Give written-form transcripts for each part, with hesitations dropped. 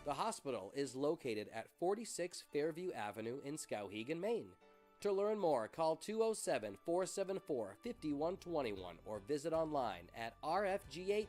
The hospital is located at 46 Fairview Avenue in Skowhegan, Maine. To learn more, call 207-474-5121 or visit online at rfgh.net.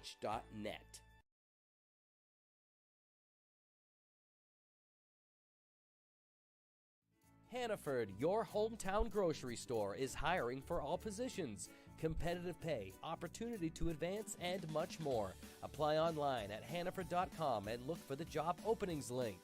Hannaford, your hometown grocery store, is hiring for all positions. Competitive pay, opportunity to advance, and much more. Apply online at hannaford.com and look for the job openings link.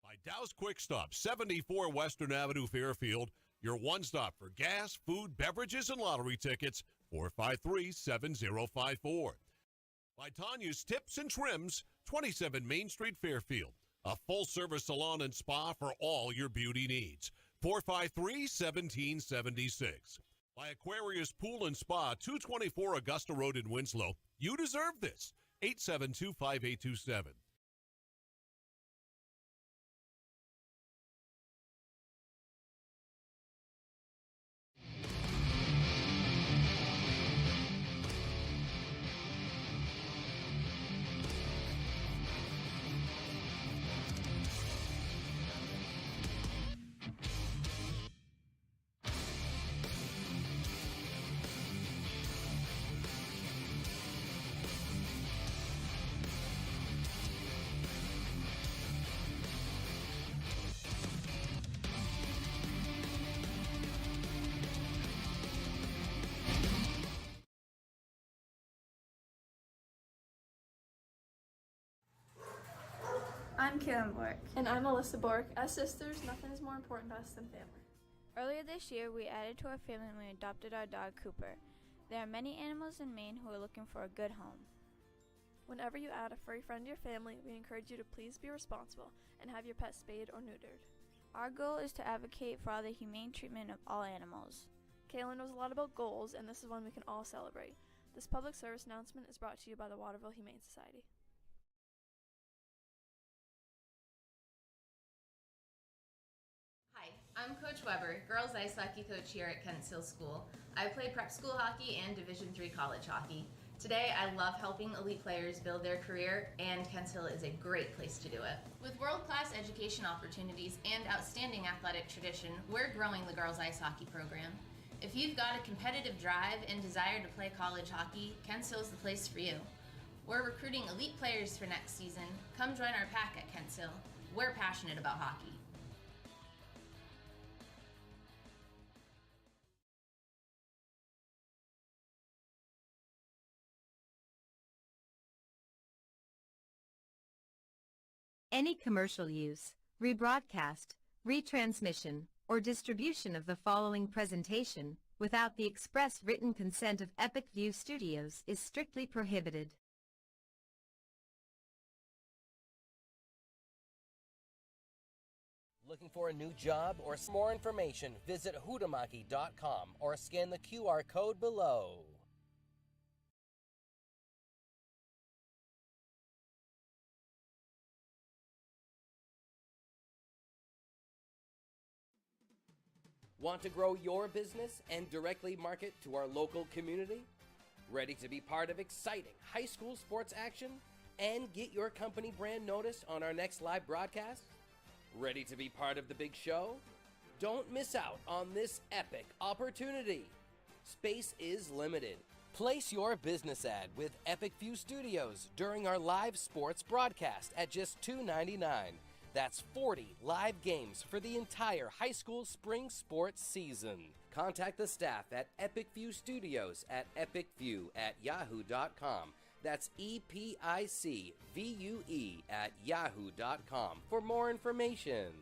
By Dow's Quick Stop, 74 Western Avenue, Fairfield. Your one stop for gas, food, beverages, and lottery tickets. 453-7054. By Tanya's Tips and Trims, 27 Main Street, Fairfield. A full-service salon and spa for all your beauty needs. 453-1776. By Aquarius Pool and Spa, 224 Augusta Road in Winslow. You deserve this. 872-5827. I'm Kaylin Bork. And I'm Alyssa Bork. As sisters, nothing is more important to us than family. Earlier this year, we added to our family when we adopted our dog, Cooper. There are many animals in Maine who are looking for a good home. Whenever you add a furry friend to your family, we encourage you to please be responsible and have your pet spayed or neutered. Our goal is to advocate for the humane treatment of all animals. Kaylin knows a lot about goals, and this is one we can all celebrate. This public service announcement is brought to you by the Waterville Humane Society. I'm Coach Weber, girls ice hockey coach here at Kent Hill School. I play prep school hockey and Division III college hockey. Today, I love helping elite players build their career, and Kent Hill is a great place to do it. With world-class education opportunities and outstanding athletic tradition, we're growing the girls ice hockey program. If you've got a competitive drive and desire to play college hockey, Kent Hill is the place for you. We're recruiting elite players for next season. Come join our pack at Kent Hill. We're passionate about hockey. Any commercial use, rebroadcast, retransmission, or distribution of the following presentation without the express written consent of Epic View Studios is strictly prohibited. Looking for a new job or some more information, visit hutamaki.com or scan the QR code below. Want to grow your business and directly market to our local community? Ready to be part of exciting high school sports action and get your company brand noticed on our next live broadcast? Ready to be part of the big show? Don't miss out on this epic opportunity. Space is limited. Place your business ad with Epic View Studios during our live sports broadcast at just $2.99. That's 40 live games for the entire high school spring sports season. Contact the staff at Epic View Studios at epicview@yahoo.com. That's EPICVUE@yahoo.com for more information.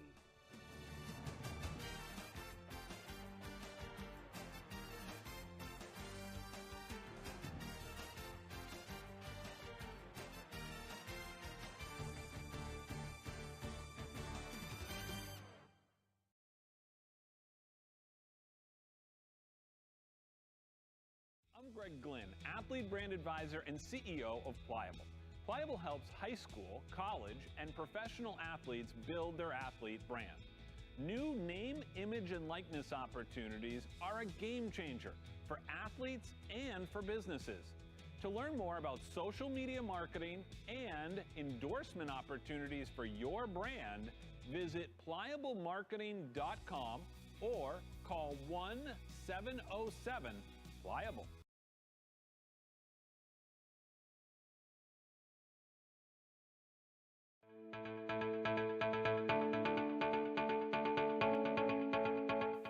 I'm Greg Glynn, Athlete Brand Advisor and CEO of Pliable. Pliable helps high school, college, and professional athletes build their athlete brand. New name, image, and likeness opportunities are a game changer for athletes and for businesses. To learn more about social media marketing and endorsement opportunities for your brand, visit pliablemarketing.com or call 1-707-PLIABLE.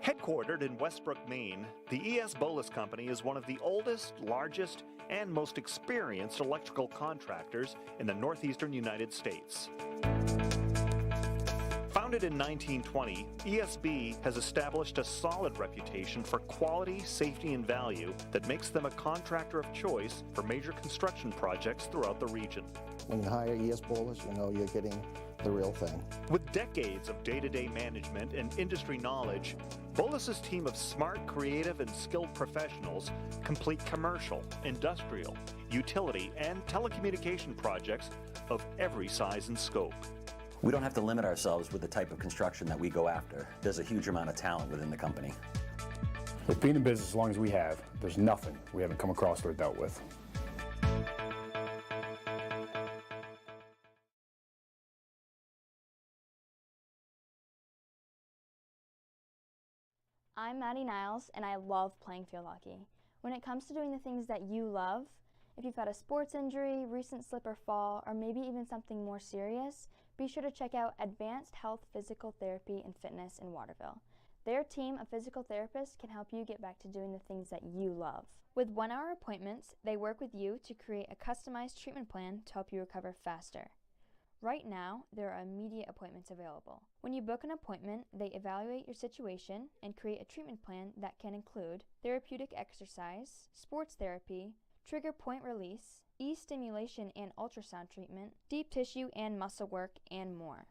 Headquartered in Westbrook, Maine, the E.S. Bolus Company is one of the oldest, largest, and most experienced electrical contractors in the northeastern United States. Founded in 1920, ESB has established a solid reputation for quality, safety, and value that makes them a contractor of choice for major construction projects throughout the region. When you hire E.S. Bolus, you know you're getting the real thing. With decades of day-to-day management and industry knowledge, Bolus's team of smart, creative, and skilled professionals complete commercial, industrial, utility, and telecommunication projects of every size and scope. We don't have to limit ourselves with the type of construction that we go after. There's a huge amount of talent within the company. With being in business as long as we have, there's nothing we haven't come across or dealt with. I'm Maddie Niles, and I love playing field hockey. When it comes to doing the things that you love, if you've had a sports injury, recent slip or fall, or maybe even something more serious, be sure to check out Advanced Health Physical Therapy and Fitness in Waterville. Their team of physical therapists can help you get back to doing the things that you love. With 1-hour appointments, they work with you to create a customized treatment plan to help you recover faster. Right now, there are immediate appointments available. When you book an appointment, they evaluate your situation and create a treatment plan that can include therapeutic exercise, sports therapy, trigger point release, e-stimulation and ultrasound treatment, deep tissue and muscle work, and more.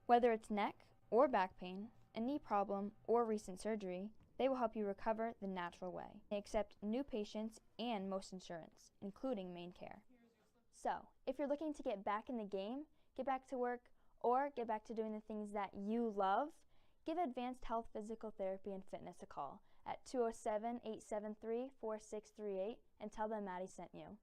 Whether it's neck or back pain, a knee problem, or recent surgery, they will help you recover the natural way. They accept new patients and most insurance, including Maine Care. So, if you're looking to get back in the game, get back to work, or get back to doing the things that you love, give Advanced Health Physical Therapy and Fitness a call at 207-873-4638 and tell them Maddie sent you.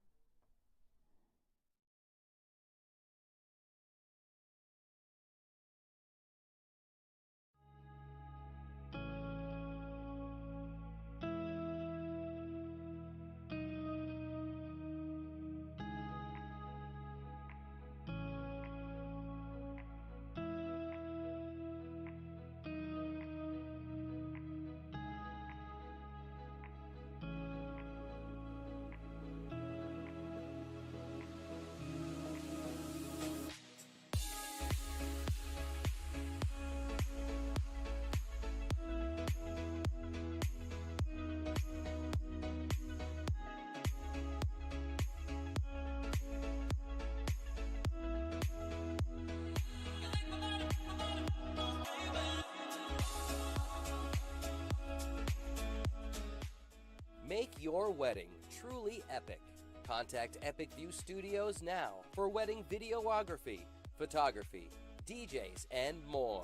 Make your wedding truly epic. Contact Epic View Studios now for wedding videography, photography, DJs, and more.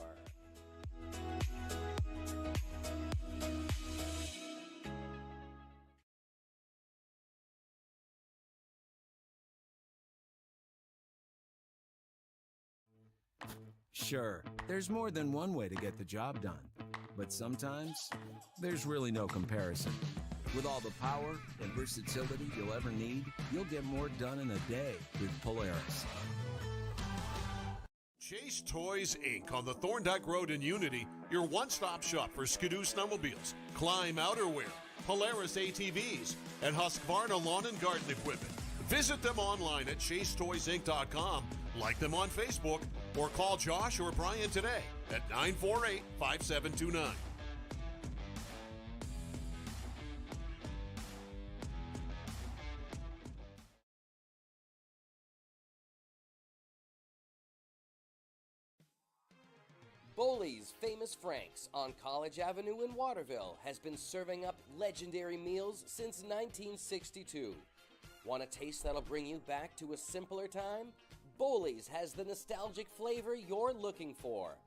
Sure, there's more than one way to get the job done, but sometimes there's really no comparison. With all the power and versatility you'll ever need, you'll get more done in a day with Polaris. Chase Toys Inc. on the Thorndike Road in Unity, your one-stop shop for Skidoo snowmobiles, Climb outerwear, Polaris ATVs, and Husqvarna lawn and garden equipment. Visit them online at chasetoysinc.com, like them on Facebook, or call Josh or Brian today at 948-5729. Boley's Famous Franks on College Avenue in Waterville has been serving up legendary meals since 1962. Want a taste that'll bring you back to a simpler time? Boley's has the nostalgic flavor you're looking for.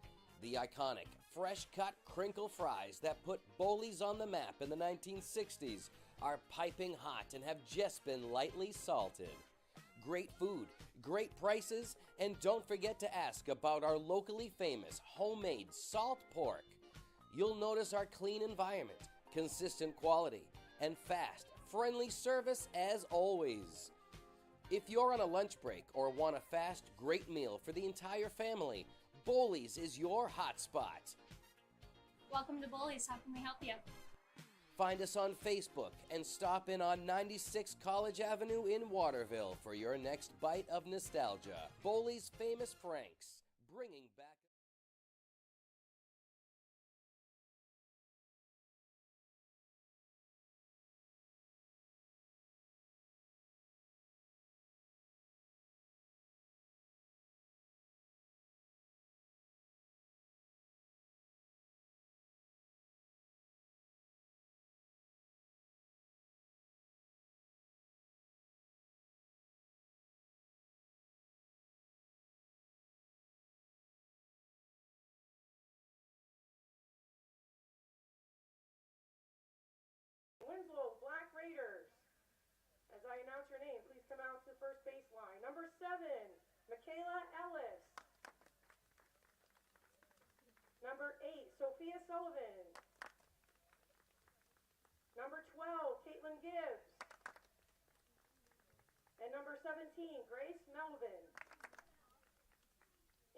The iconic, fresh-cut crinkle fries that put Boley's on the map in the 1960s are piping hot and have just been lightly salted. Great food, great prices, and don't forget to ask about our locally famous homemade salt pork. You'll notice our clean environment, consistent quality, and fast, friendly service as always. If you're on a lunch break or want a fast, great meal for the entire family, Boley's is your hot spot. Welcome to Boley's. How can we help you? Find us on Facebook and stop in on 96 College Avenue in Waterville for your next bite of nostalgia. Boley's Famous Franks, bringing back... Winslow, Black Raiders. As I announce your name, please come out to the first baseline. Number 7, Michaela Ellis. Number 8, Sophia Sullivan. Number 12, Caitlin Gibbs. And number 17, Grace Melvin.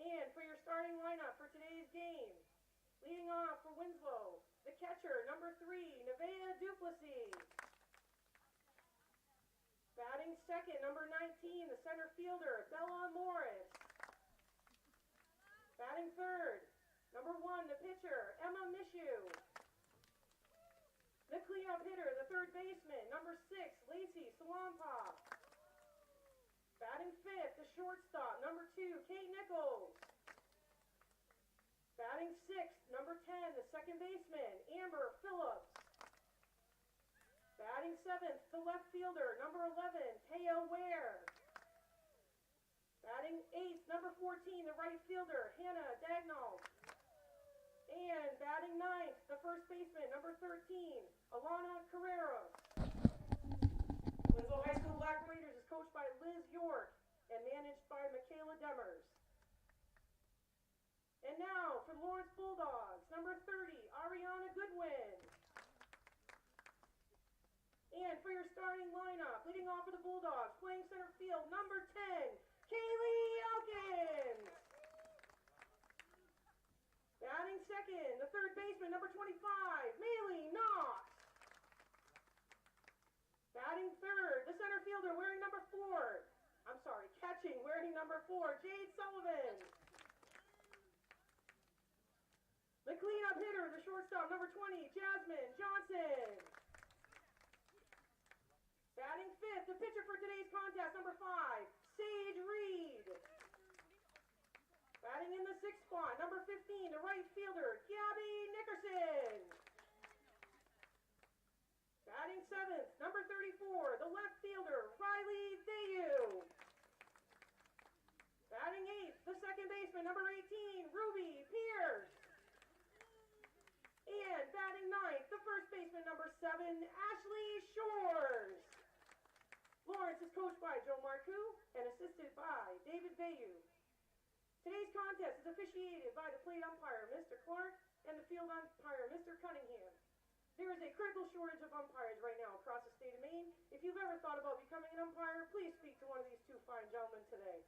And for your starting lineup for today's game, leading off for Winslow, the catcher, number 3, Nevaeh Duplessis. Batting second, number 19, the center fielder, Bella Morris. Batting third, number 1, the pitcher, Emma Mishu. The cleanup hitter, the third baseman, number 6, Lacey Salampa. Batting fifth, the shortstop, number 2, Kate Nichols. Batting sixth, number 10, the second baseman, Amber Phillips. Batting seventh, the left fielder, number 11, Taya Ware. Batting eighth, number 14, the right fielder, Hannah Dagnall. And batting ninth, the first baseman, number 13, Alana Carrera. Winslow High School Black Raiders is coached by Liz York and managed by Michaela Demers. And now for the Lawrence Bulldogs, number 30, Ariana Goodwin. And for your starting lineup, leading off for the Bulldogs, playing center field, number 10, Kaylee Elkins. Batting second, the third baseman, number 25, Maylee Knox. Batting third, the center fielder wearing number 4. Catching wearing number 4, Jade Sullivan. The cleanup hitter, the shortstop, number 20, Jasmine Johnson. Batting fifth, the pitcher for today's contest, number 5, Sage Reed. Batting in the sixth spot, number 15, the right fielder, Gabby Nickerson. Batting seventh, number 34, the left fielder, Riley Thayu. Batting eighth, the second baseman, number 18, Ruby Pierce. And batting ninth, the first baseman, number 7, Ashley Shores. Lawrence is coached by Joe Marcoux and assisted by David Bayu. Today's contest is officiated by the plate umpire, Mr. Clark, and the field umpire, Mr. Cunningham. There is a critical shortage of umpires right now across the state of Maine. If you've ever thought about becoming an umpire, please speak to one of these two fine gentlemen today.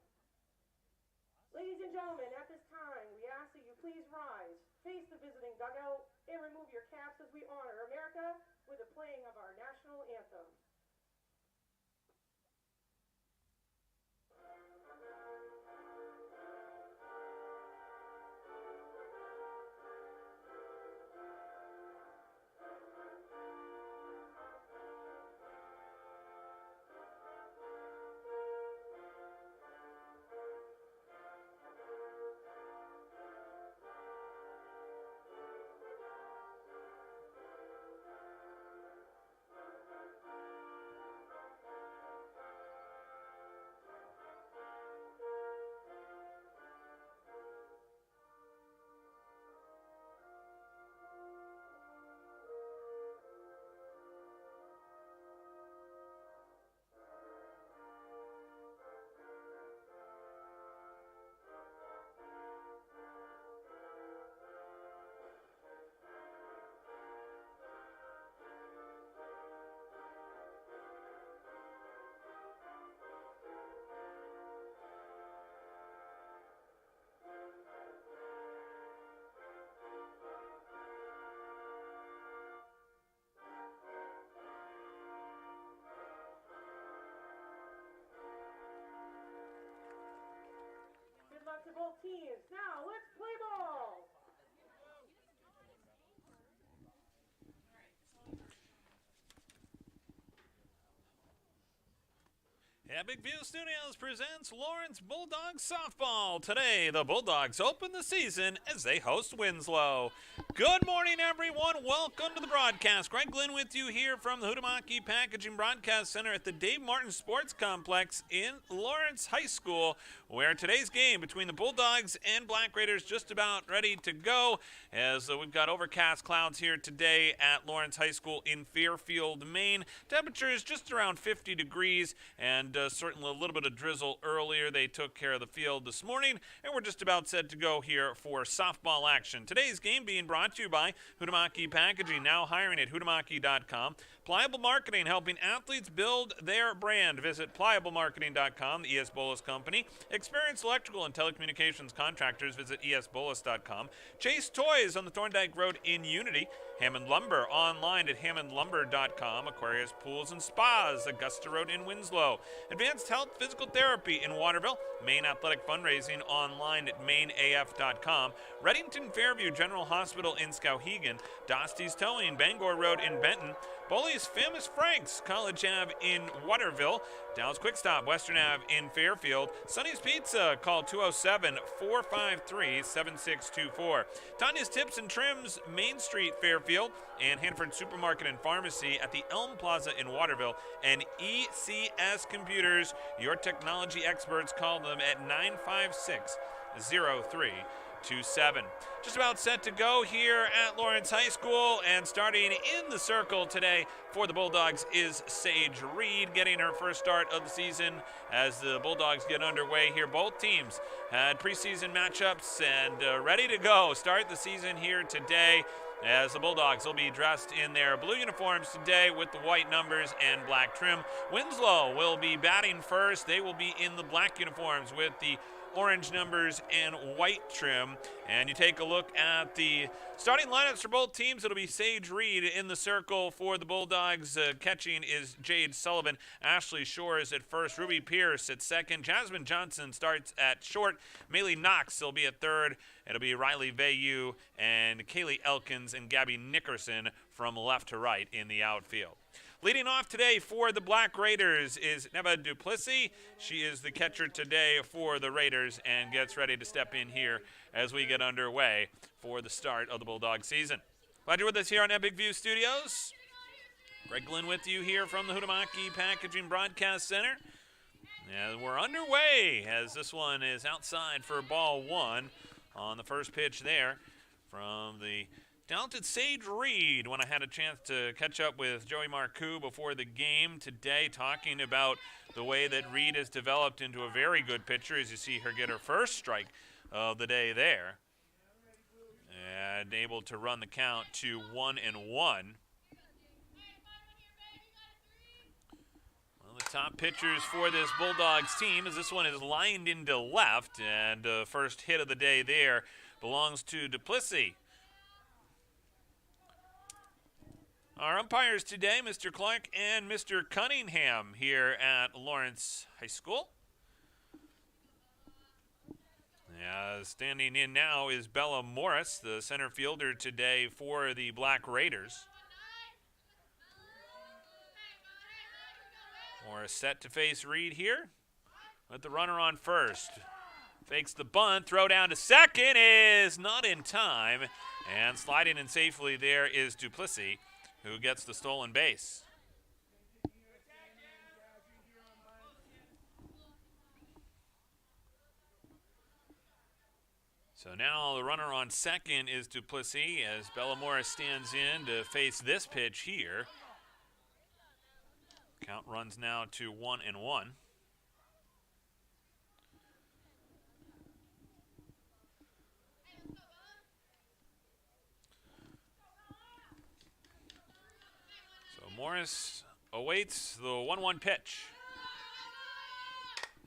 Ladies and gentlemen, at this time, we ask that you please rise, face the visiting dugout, and remove your caps as we honor America with the playing of our national anthem. to both teams. Now, let's play ball. Epic View Studios presents Lawrence Bulldogs Softball. Today, the Bulldogs open the season as they host Winslow. Good morning, everyone. Welcome to the broadcast. Greg Glenn with you here from the Huhtamaki Packaging Broadcast Center at the Dave Martin Sports Complex in Lawrence High School, where today's game between the Bulldogs and Black Raiders just about ready to go, as we've got overcast clouds here today at Lawrence High School in Fairfield, Maine. Temperature is just around 50 degrees, and certainly a little bit of drizzle earlier. They took care of the field this morning, and we're just about set to go here for softball action. Today's game being brought to you by Huhtamaki Packaging, now hiring at huhtamaki.com. Pliable Marketing, helping athletes build their brand. Visit pliablemarketing.com, the E.S. Bolus Company. Experienced electrical and telecommunications contractors, visit esbolus.com. Chase Toys on the Thorndike Road in Unity. Hammond Lumber online at hammondlumber.com. Aquarius Pools and Spas, Augusta Road in Winslow. Advanced Health Physical Therapy in Waterville. Maine Athletic Fundraising online at mainaf.com. Reddington Fairview General Hospital in Skowhegan. Dosty's Towing, Bangor Road in Benton. Boley's Famous Franks, College Ave in Waterville. Dow's Quick Stop, Western Ave in Fairfield. Sonny's Pizza, call 207-453-7624. Tanya's Tips and Trims, Main Street, Fairfield. And Hanford Supermarket and Pharmacy at the Elm Plaza in Waterville. And ECS Computers, your technology experts, call them at 956-0327. Just about set to go here at Lawrence High School, and starting in the circle today for the Bulldogs is Sage Reed, getting her first start of the season as the Bulldogs get underway here. Both teams had preseason matchups and ready to go. Start the season here today, as the Bulldogs will be dressed in their blue uniforms today with the white numbers and black trim. Winslow will be batting first. They will be in the black uniforms with the orange numbers and white trim. And you take a look at the starting lineups for both teams. It'll be Sage Reed in the circle for the Bulldogs. Catching is Jade Sullivan. Ashley Shores at first. Ruby Pierce at second. Jasmine Johnson starts at short. Maylee Knox will be at third. It'll be Riley Vayu and Kaylee Elkins and Gabby Nickerson from left to right in the outfield. Leading off today for the Black Raiders is Neva Duplessis. She is the catcher today for the Raiders and gets ready to step in here as we get underway for the start of the Bulldog season. Glad you're with us here on Epic View Studios. Greg Glenn with you here from the Huhtamaki Packaging Broadcast Center. And we're underway as this one is outside for ball one on the first pitch there from the talented Sage Reed. When I had a chance to catch up with Joey Marcoux before the game today, talking about the way that Reed has developed into a very good pitcher, as you see her get her first strike of the day there, and able to run the count to 1-1. Well, the top pitchers for this Bulldogs team, as this one is lined into left, and first hit of the day there belongs to Duplessis. Our umpires today, Mr. Clark and Mr. Cunningham here at Lawrence High School. Standing in now is Bella Morris, the center fielder today for the Black Raiders. Morris set to face Reed here with the runner on first. Fakes the bunt, throw down to second is not in time, and sliding in safely there is Duplessis, who gets the stolen base. So now the runner on second is Duplessis as Bella Morris stands in to face this pitch here. Count runs now to 1-1. Morris awaits the 1-1 pitch.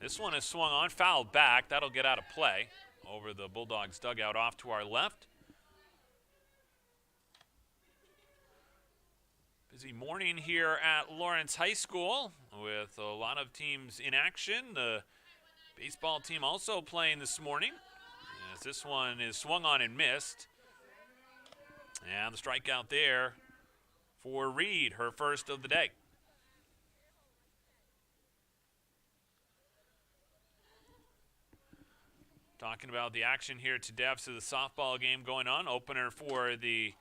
This one is swung on, fouled back. That'll get out of play over the Bulldogs dugout off to our left. Busy morning here at Lawrence High School with a lot of teams in action. The Baseball team also playing this morning, as this one is swung on and missed. And the strikeout there for Reed, her first of the day. Talking about the action here today, so the softball game going on. Opener for the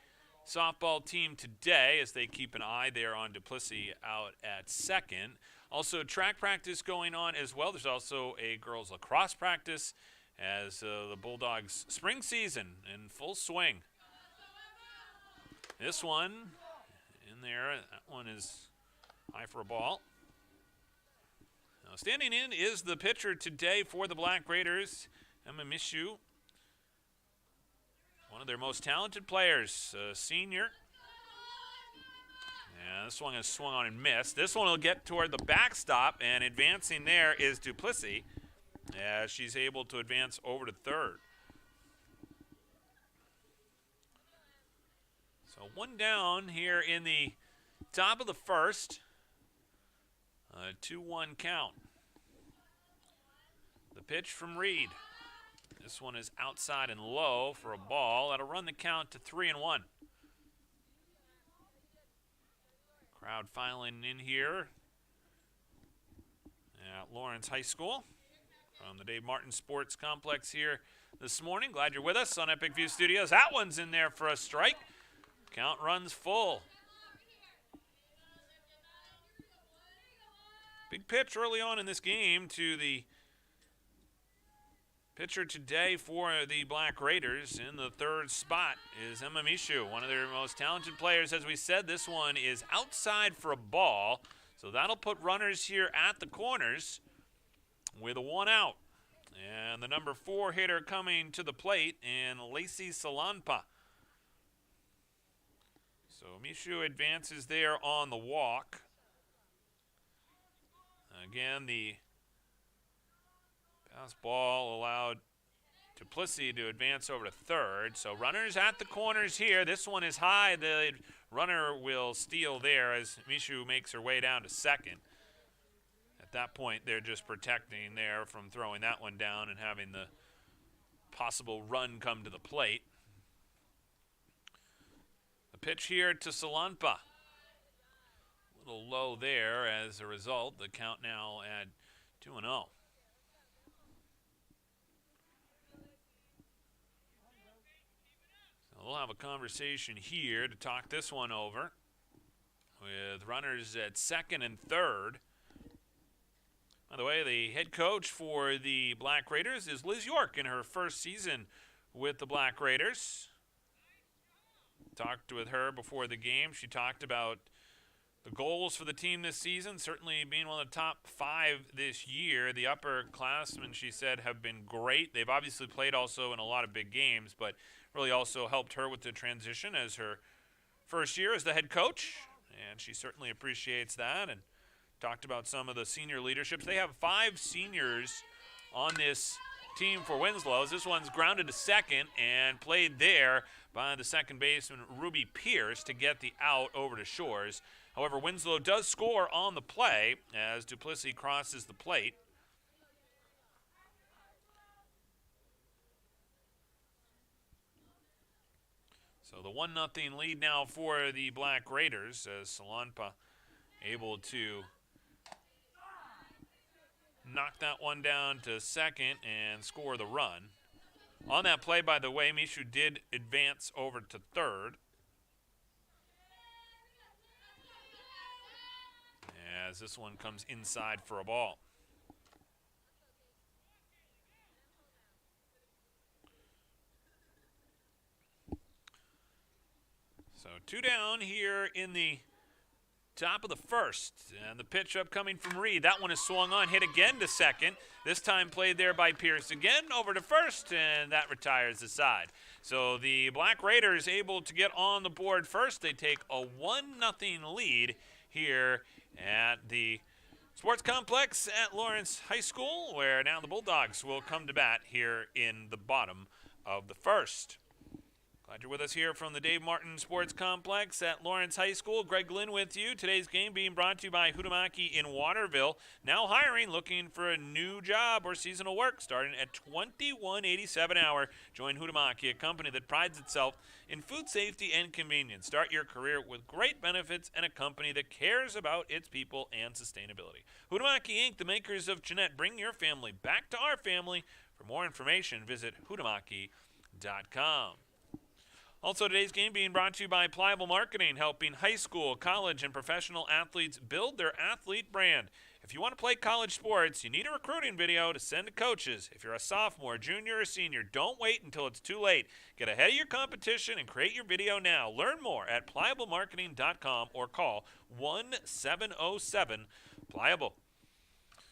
softball team today as they keep an eye there on Duplessis out at second. Also track practice going on as well. There's also a girls lacrosse practice as the Bulldogs spring season in full swing. This one in there, that one is high for a ball. Now standing in is the pitcher today for the Black Raiders, Emma Mishu, one of their most talented players, a senior. And this one is swung on and missed. This one will get toward the backstop, and advancing there is Duplessis as she's able to advance over to third. So one down here in the top of the first. 2-1 count. The pitch from Reed. This one is outside and low for a ball. That'll run the count to 3-1. Crowd filing in here at Lawrence High School from the Dave Martin Sports Complex here this morning. Glad you're with us on Epic View Studios. That one's in there for a strike. Count runs full. Big pitch early on in this game to the pitcher today for the Black Raiders. In the third spot is Emma Mishu, one of their most talented players. As we said, this one is outside for a ball, so that'll put runners here at the corners with a 1 out. And the number 4 hitter coming to the plate in Lacey Salanpa. So Mishu advances there on the walk. Again, the pass ball allowed Duplessis to advance over to third. So runners at the corners here. This one is high. The runner will steal there as Mishu makes her way down to second. At that point, they're just protecting there from throwing that one down and having the possible run come to the plate. The pitch here to Salanpa. A little low there as a result. The count now at 2-0. So we'll have a conversation here to talk this one over with runners at second and third. By the way, the head coach for the Black Raiders is Liz York in her first season with the Black Raiders. Talked with her before the game. She talked about the goals for the team this season, certainly being one of the top 5 this year. The upperclassmen, she said, have been great. They've obviously played also in a lot of big games, but really also helped her with the transition as her first year as the head coach, and she certainly appreciates that, and talked about some of the senior leaderships. They have 5 seniors on this team for Winslow. This one's grounded to second and played there by the second baseman, Ruby Pierce, to get the out over to Shores. However, Winslow does score on the play as Duplessis crosses the plate. So the 1-0 lead now for the Black Raiders as Salanpa able to knock that one down to second and score the run. On that play, by the way, Mishu did advance over to third. As this one comes inside for a ball. So 2 down here in the top of the first. And the pitch upcoming from Reed. That one is swung on, hit again to second. This time played there by Pierce again over to first, and that retires the side. So the Black Raiders able to get on the board first. They take a 1-0 lead here at the Sports Complex at Lawrence High School, where now the Bulldogs will come to bat here in the bottom of the first. Glad you're with us here from the Dave Martin Sports Complex at Lawrence High School. Greg Glynn with you. Today's game being brought to you by Hutamaki in Waterville. Now hiring, looking for a new job or seasonal work starting at $21.87 an hour. Join Hutamaki, a company that prides itself in food safety and convenience. Start your career with great benefits and a company that cares about its people and sustainability. Hutamaki Inc., the makers of Jeanette. Bring your family back to our family. For more information, visit hutamaki.com. Also, today's game being brought to you by Pliable Marketing, helping high school, college, and professional athletes build their athlete brand. If you want to play college sports, you need a recruiting video to send to coaches. If you're a sophomore, junior, or senior, don't wait until it's too late. Get ahead of your competition and create your video now. Learn more at pliablemarketing.com or call 1-707-PLIABLE.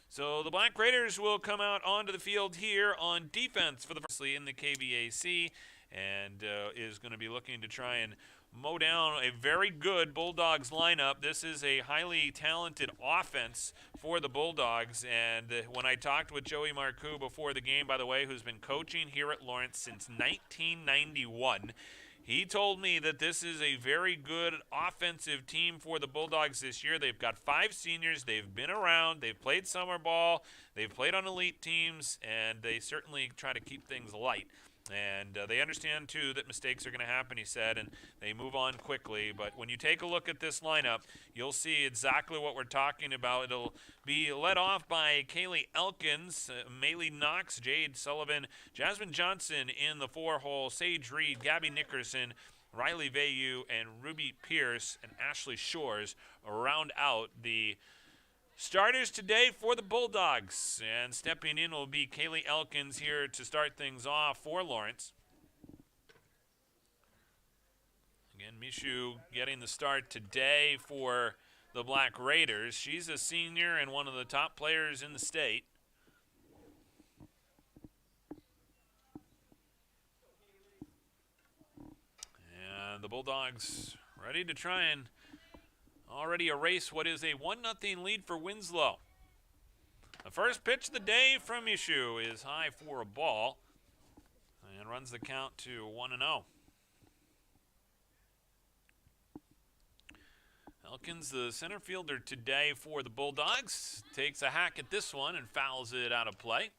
So the Black Raiders will come out onto the field here on defense for the first in the KVAC. And is going to be looking to try and mow down a very good Bulldogs lineup. This is a highly talented offense for the Bulldogs. And when I talked with Joey Marcoux before the game, by the way, who's been coaching here at Lawrence since 1991, he told me that this is a very good offensive team for the Bulldogs this year. They've got 5 seniors. They've been around. They've played summer ball. They've played on elite teams, and they certainly try to keep things light. And they understand, too, that mistakes are going to happen, he said, and they move on quickly. But when you take a look at this lineup, you'll see exactly what we're talking about. It'll be led off by Kaylee Elkins, Maylee Knox, Jade Sullivan, Jasmine Johnson in the 4-hole, Sage Reed, Gabby Nickerson, Riley Vayu, and Ruby Pierce and Ashley Shores round out the starters today for the Bulldogs. And stepping in will be Kaylee Elkins here to start things off for Lawrence. Again, Mishu getting the start today for the Black Raiders. She's a senior and one of the top players in the state. And the Bulldogs ready to try and already erase what is a 1-0 lead for Winslow. The first pitch of the day from Mishu is high for a ball and runs the count to 1-0. Elkins, the center fielder today for the Bulldogs, takes a hack at this one and fouls it out of play.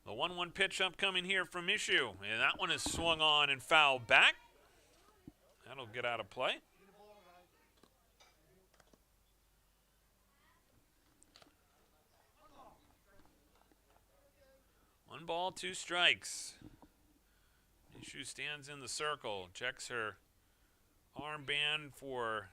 The 1-1 pitch upcoming here from Mishu, and that one is swung on and fouled back. That'll get out of play. One ball, 2 strikes. Mishu stands in the circle, checks her armband for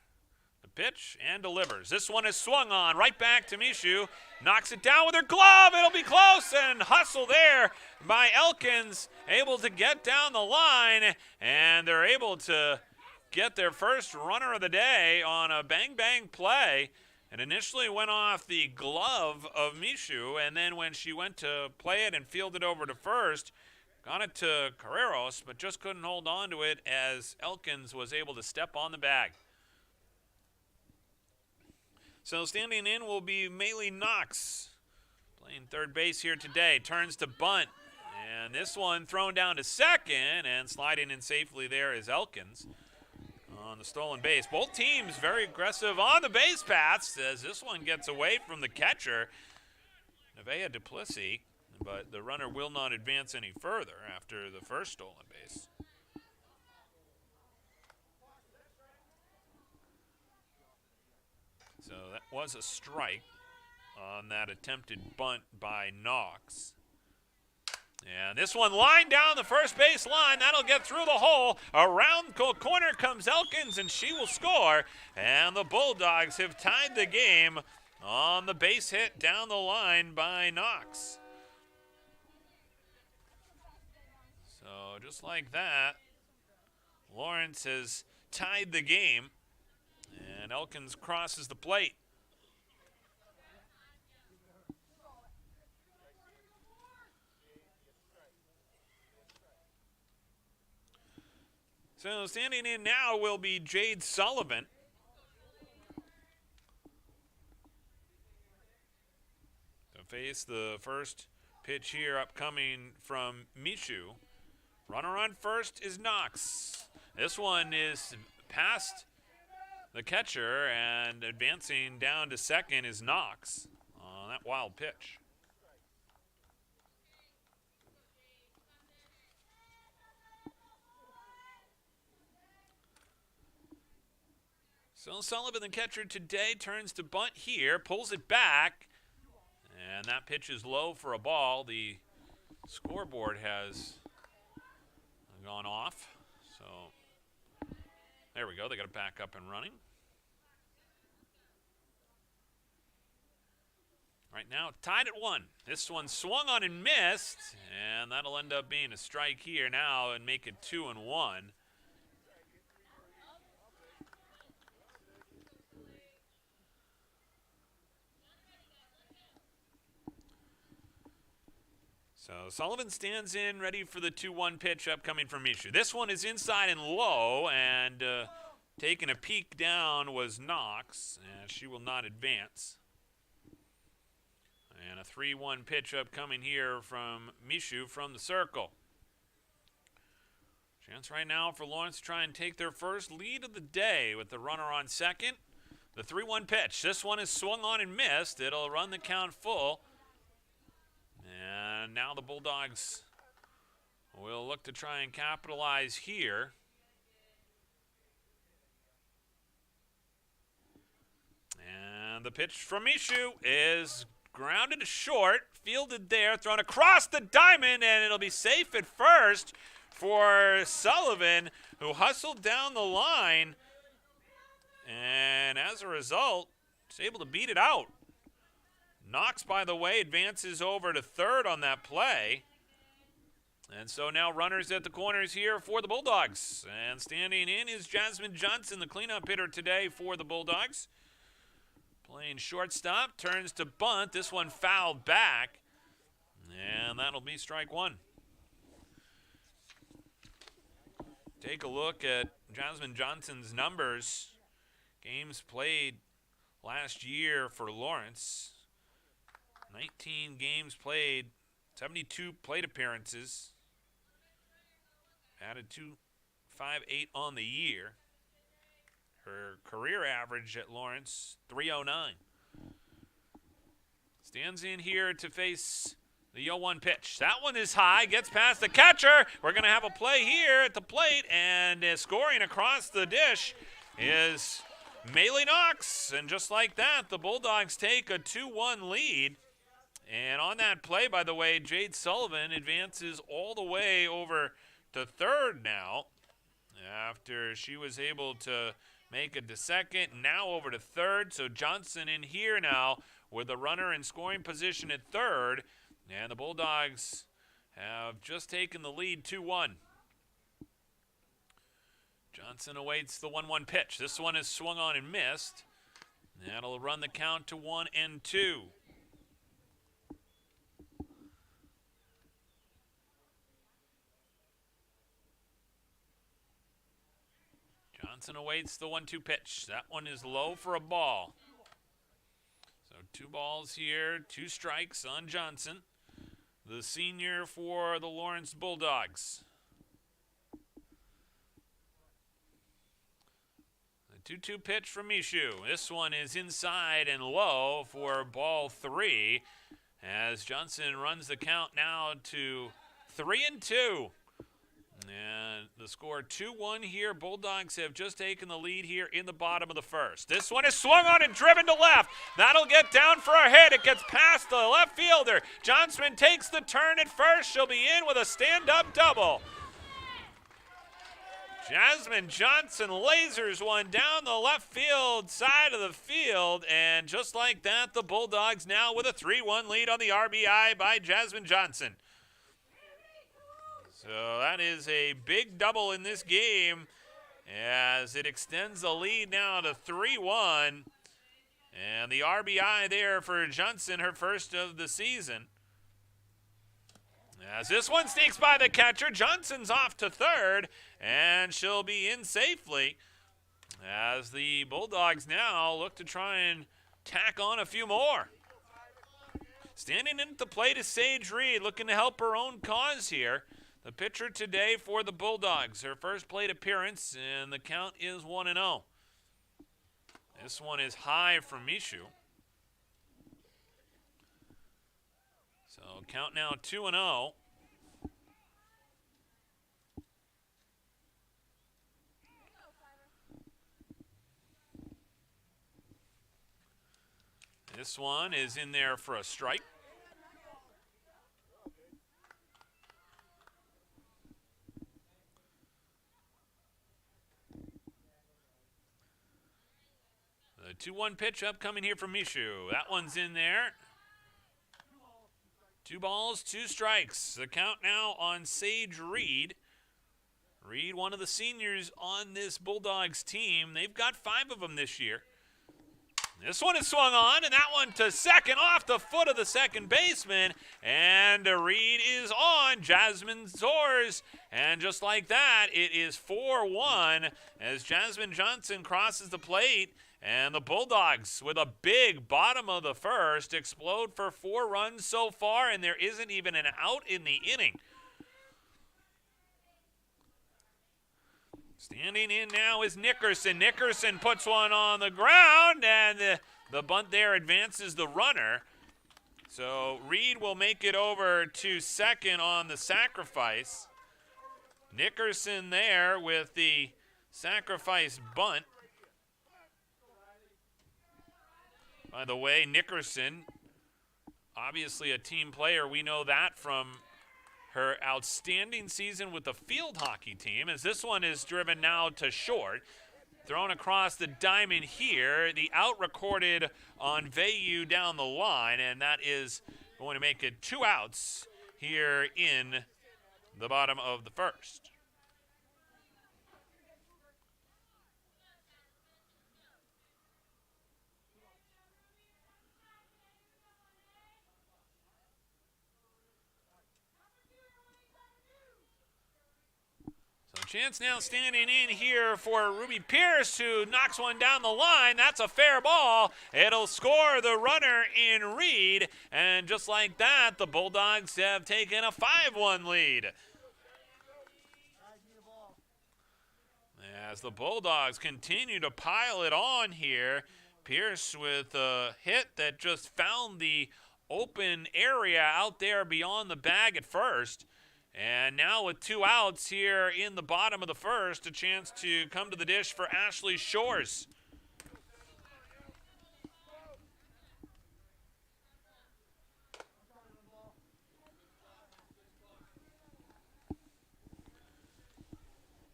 the pitch and delivers. This one is swung on right back to Mishu. Knocks it down with her glove. It'll be close, and hustle there by Elkins. Able to get down the line, and they're able to get their first runner of the day on a bang-bang play. It initially went off the glove of Mishu, and then when she went to play it and field it over to first, got it to Carreros, but just couldn't hold on to it as Elkins was able to step on the bag. So standing in will be Maylee Knox, playing third base here today. Turns to bunt, and this one thrown down to second, and sliding in safely there is Elkins on the stolen base. Both teams very aggressive on the base paths as this one gets away from the catcher, Nevaeh Duplessis, but the runner will not advance any further after the first stolen base. So that was a strike on that attempted bunt by Knox. And this one lined down the first base line. That'll get through the hole. Around the corner comes Elkins, and she will score. And the Bulldogs have tied the game on the base hit down the line by Knox. So just like that, Lawrence has tied the game. And Elkins crosses the plate. So standing in now will be Jade Sullivan. To face the first pitch here upcoming from Mishu. Runner on first is Knox. This one is past the catcher, and advancing down to second is Knox on that wild pitch. So Sullivan, the catcher today, turns to bunt here, pulls it back, and that pitch is low for a ball. The scoreboard has gone off. So there we go. They got it back up and running. Right now, tied at 1. This one swung on and missed, and that'll end up being a strike here now and make it 2-1. So Sullivan stands in, ready for the 2-1 pitch upcoming from Mishu. This one is inside and low, and taking a peek down was Knox, and she will not advance. And a 3-1 pitch upcoming here from Mishu from the circle. Chance right now for Lawrence to try and take their first lead of the day with the runner on second. The 3-1 pitch. This one is swung on and missed. It'll run the count full. And now the Bulldogs will look to try and capitalize here. And the pitch from Mishu is grounded to short, fielded there, thrown across the diamond, and it'll be safe at first for Sullivan, who hustled down the line, and as a result, is able to beat it out. Knox, by the way, advances over to third on that play. And so now runners at the corners here for the Bulldogs. And standing in is Jasmine Johnson, the cleanup hitter today for the Bulldogs. Playing shortstop, turns to bunt. This one fouled back. And that'll be strike 1. Take a look at Jasmine Johnson's numbers. Games played last year for Lawrence. 19 games played, 72 plate appearances. Added 2.58 on the year. Her career average at Lawrence, 3.09. Stands in here to face the 0-1 pitch. That one is high, gets past the catcher. We're going to have a play here at the plate, and scoring across the dish is Maylee Knox. And just like that, the Bulldogs take a 2-1 lead. And on that play, by the way, Jade Sullivan advances all the way over to third now after she was able to make it to second, now over to third. So Johnson in here now with a runner in scoring position at third. And the Bulldogs have just taken the lead 2-1. Johnson awaits the 1-1 pitch. This one is swung on and missed. That'll run the count to 1-2. Johnson awaits the 1-2 pitch. That one is low for a ball. So 2 balls here, 2 strikes on Johnson, the senior for the Lawrence Bulldogs. The 2-2 pitch from Mishu. This one is inside and low for ball 3 as Johnson runs the count now to 3-2. And the score 2-1 here. Bulldogs have just taken the lead here in the bottom of the first. This one is swung on and driven to left. That'll get down for a hit. It gets past the left fielder. Johnson takes the turn at first. She'll be in with a stand-up double. Jasmine Johnson lasers one down the left field side of the field. And just like that, the Bulldogs now with a 3-1 lead on the RBI by Jasmine Johnson. So that is a big double in this game as it extends the lead now to 3-1. And the RBI there for Johnson, her first of the season. As this one sneaks by the catcher, Johnson's off to third, and she'll be in safely as the Bulldogs now look to try and tack on a few more. Standing in at the plate is Sage Reed, looking to help her own cause here. The pitcher today for the Bulldogs, her first plate appearance, and the count is 1-0. This one is high from Mishu. So count now 2-0. This one is in there for a strike. The 2-1 pitch upcoming here from Mishu. That one's in there. 2 balls, 2 strikes. The count now on Sage Reed. Reed, one of the seniors on this Bulldogs team. They've got 5 of them this year. This one is swung on, and that one to second off the foot of the second baseman. And Reed is on. Jasmine soars. And just like that, it is 4-1 as Jasmine Johnson crosses the plate. And the Bulldogs, with a big bottom of the first, explode for 4 runs so far, and there isn't even an out in the inning. Standing in now is Nickerson. Nickerson puts one on the ground, and the bunt there advances the runner. So Reed will make it over to second on the sacrifice. Nickerson there with the sacrifice bunt. By the way, Nickerson, obviously a team player. We know that from her outstanding season with the field hockey team, as this one is driven now to short. Thrown across the diamond here. The out recorded on Vayu down the line, and that is going to make it 2 outs here in the bottom of the first. So chance now standing in here for Ruby Pierce, who knocks one down the line. That's a fair ball. It'll score the runner in Reed. And just like that, the Bulldogs have taken a 5-1 lead. As the Bulldogs continue to pile it on here, Pierce with a hit that just found the open area out there beyond the bag at first. And now with 2 outs here in the bottom of the first, a chance to come to the dish for Ashley Shores.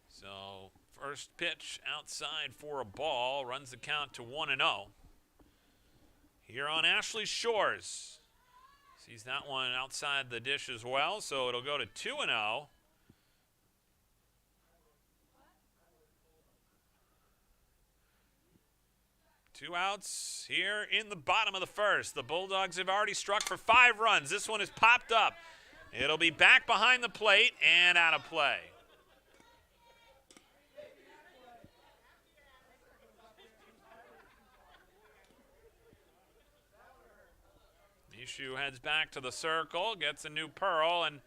So first pitch outside for a ball, runs the count to 1-0. Here on Ashley Shores. Sees that one outside the dish as well, so it'll go to 2-0. Two outs here in the bottom of the first. The Bulldogs have already struck for 5 runs. This one is popped up. It'll be back behind the plate and out of play. Mishu heads back to the circle, gets a new pearl, and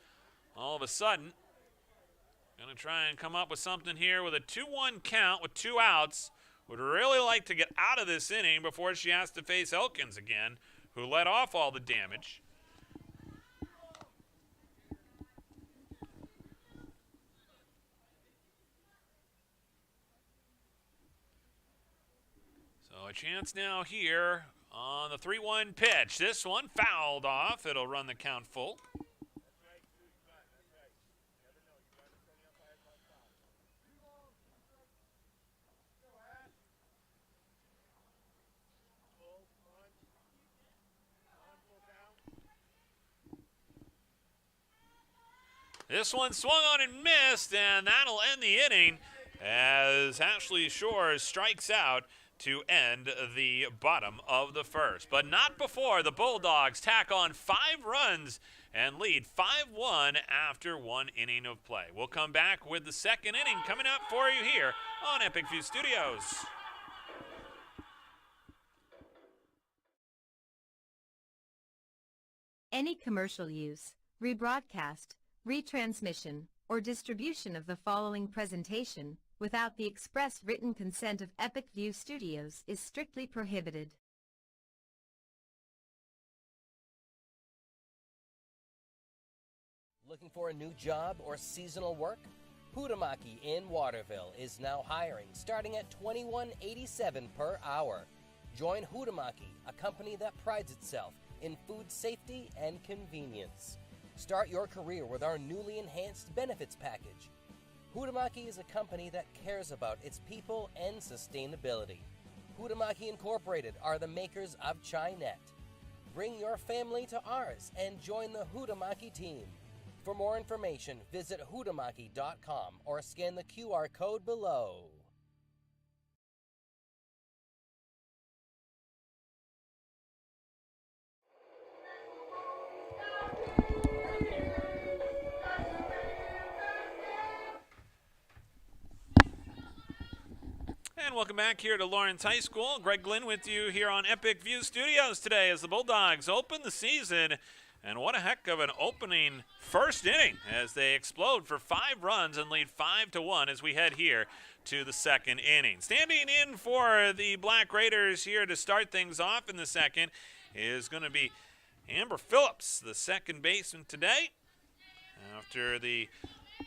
all of a sudden, going to try and come up with something here with a 2-1 count with 2 outs. Would really like to get out of this inning before she has to face Elkins again, who let off all the damage. So a chance now here on the 3-1 pitch. This one fouled off. It'll run the count full. This one swung on and missed, and that'll end the inning as Ashley Shores strikes out to end the bottom of the first. But not before the Bulldogs tack on 5 runs and lead 5-1 after 1 inning of play. We'll come back with the second inning coming up for you here on Epic View Studios. Any commercial use, rebroadcast, retransmission, or distribution of the following presentation without the express written consent of Epic View Studios is strictly prohibited. Looking for a new job or seasonal work? Hutamaki in Waterville is now hiring, starting at $21.87 per hour. Join Hutamaki, a company that prides itself in food safety and convenience. Start your career with our newly enhanced benefits package. Hutamaki is a company that cares about its people and sustainability. Hutamaki Incorporated are the makers of Chinet. Bring your family to ours and join the Hutamaki team. For more information, visit hutamaki.com or scan the QR code below. And welcome back here to Lawrence High School. Greg Glynn with you here on Epic View Studios today as the Bulldogs open the season. And what a heck of an opening first inning as they explode for 5 runs and lead 5-1 as we head here to the second inning. Standing in for the Black Raiders here to start things off in the second is going to be Amber Phillips, the second baseman today. After the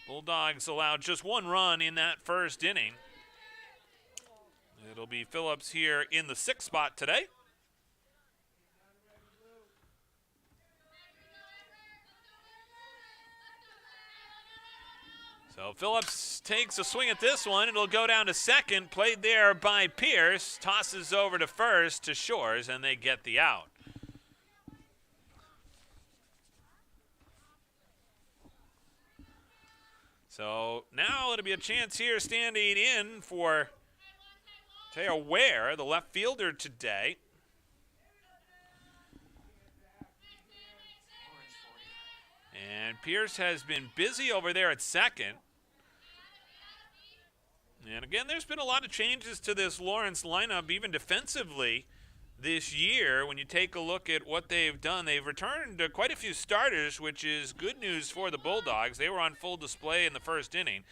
Bulldogs allowed just 1 run in that first inning. It'll be Phillips here in the 6th spot today. So Phillips takes a swing at this one. It'll go down to second, played there by Pierce. Tosses over to first to Shores, and they get the out. So now it'll be a chance here standing in for Teo Ware, the left fielder today. And Pierce has been busy over there at second. And again, there's been a lot of changes to this Lawrence lineup, even defensively this year. When you take a look at what they've done, they've returned quite a few starters, which is good news for the Bulldogs. They were on full display in the first inning.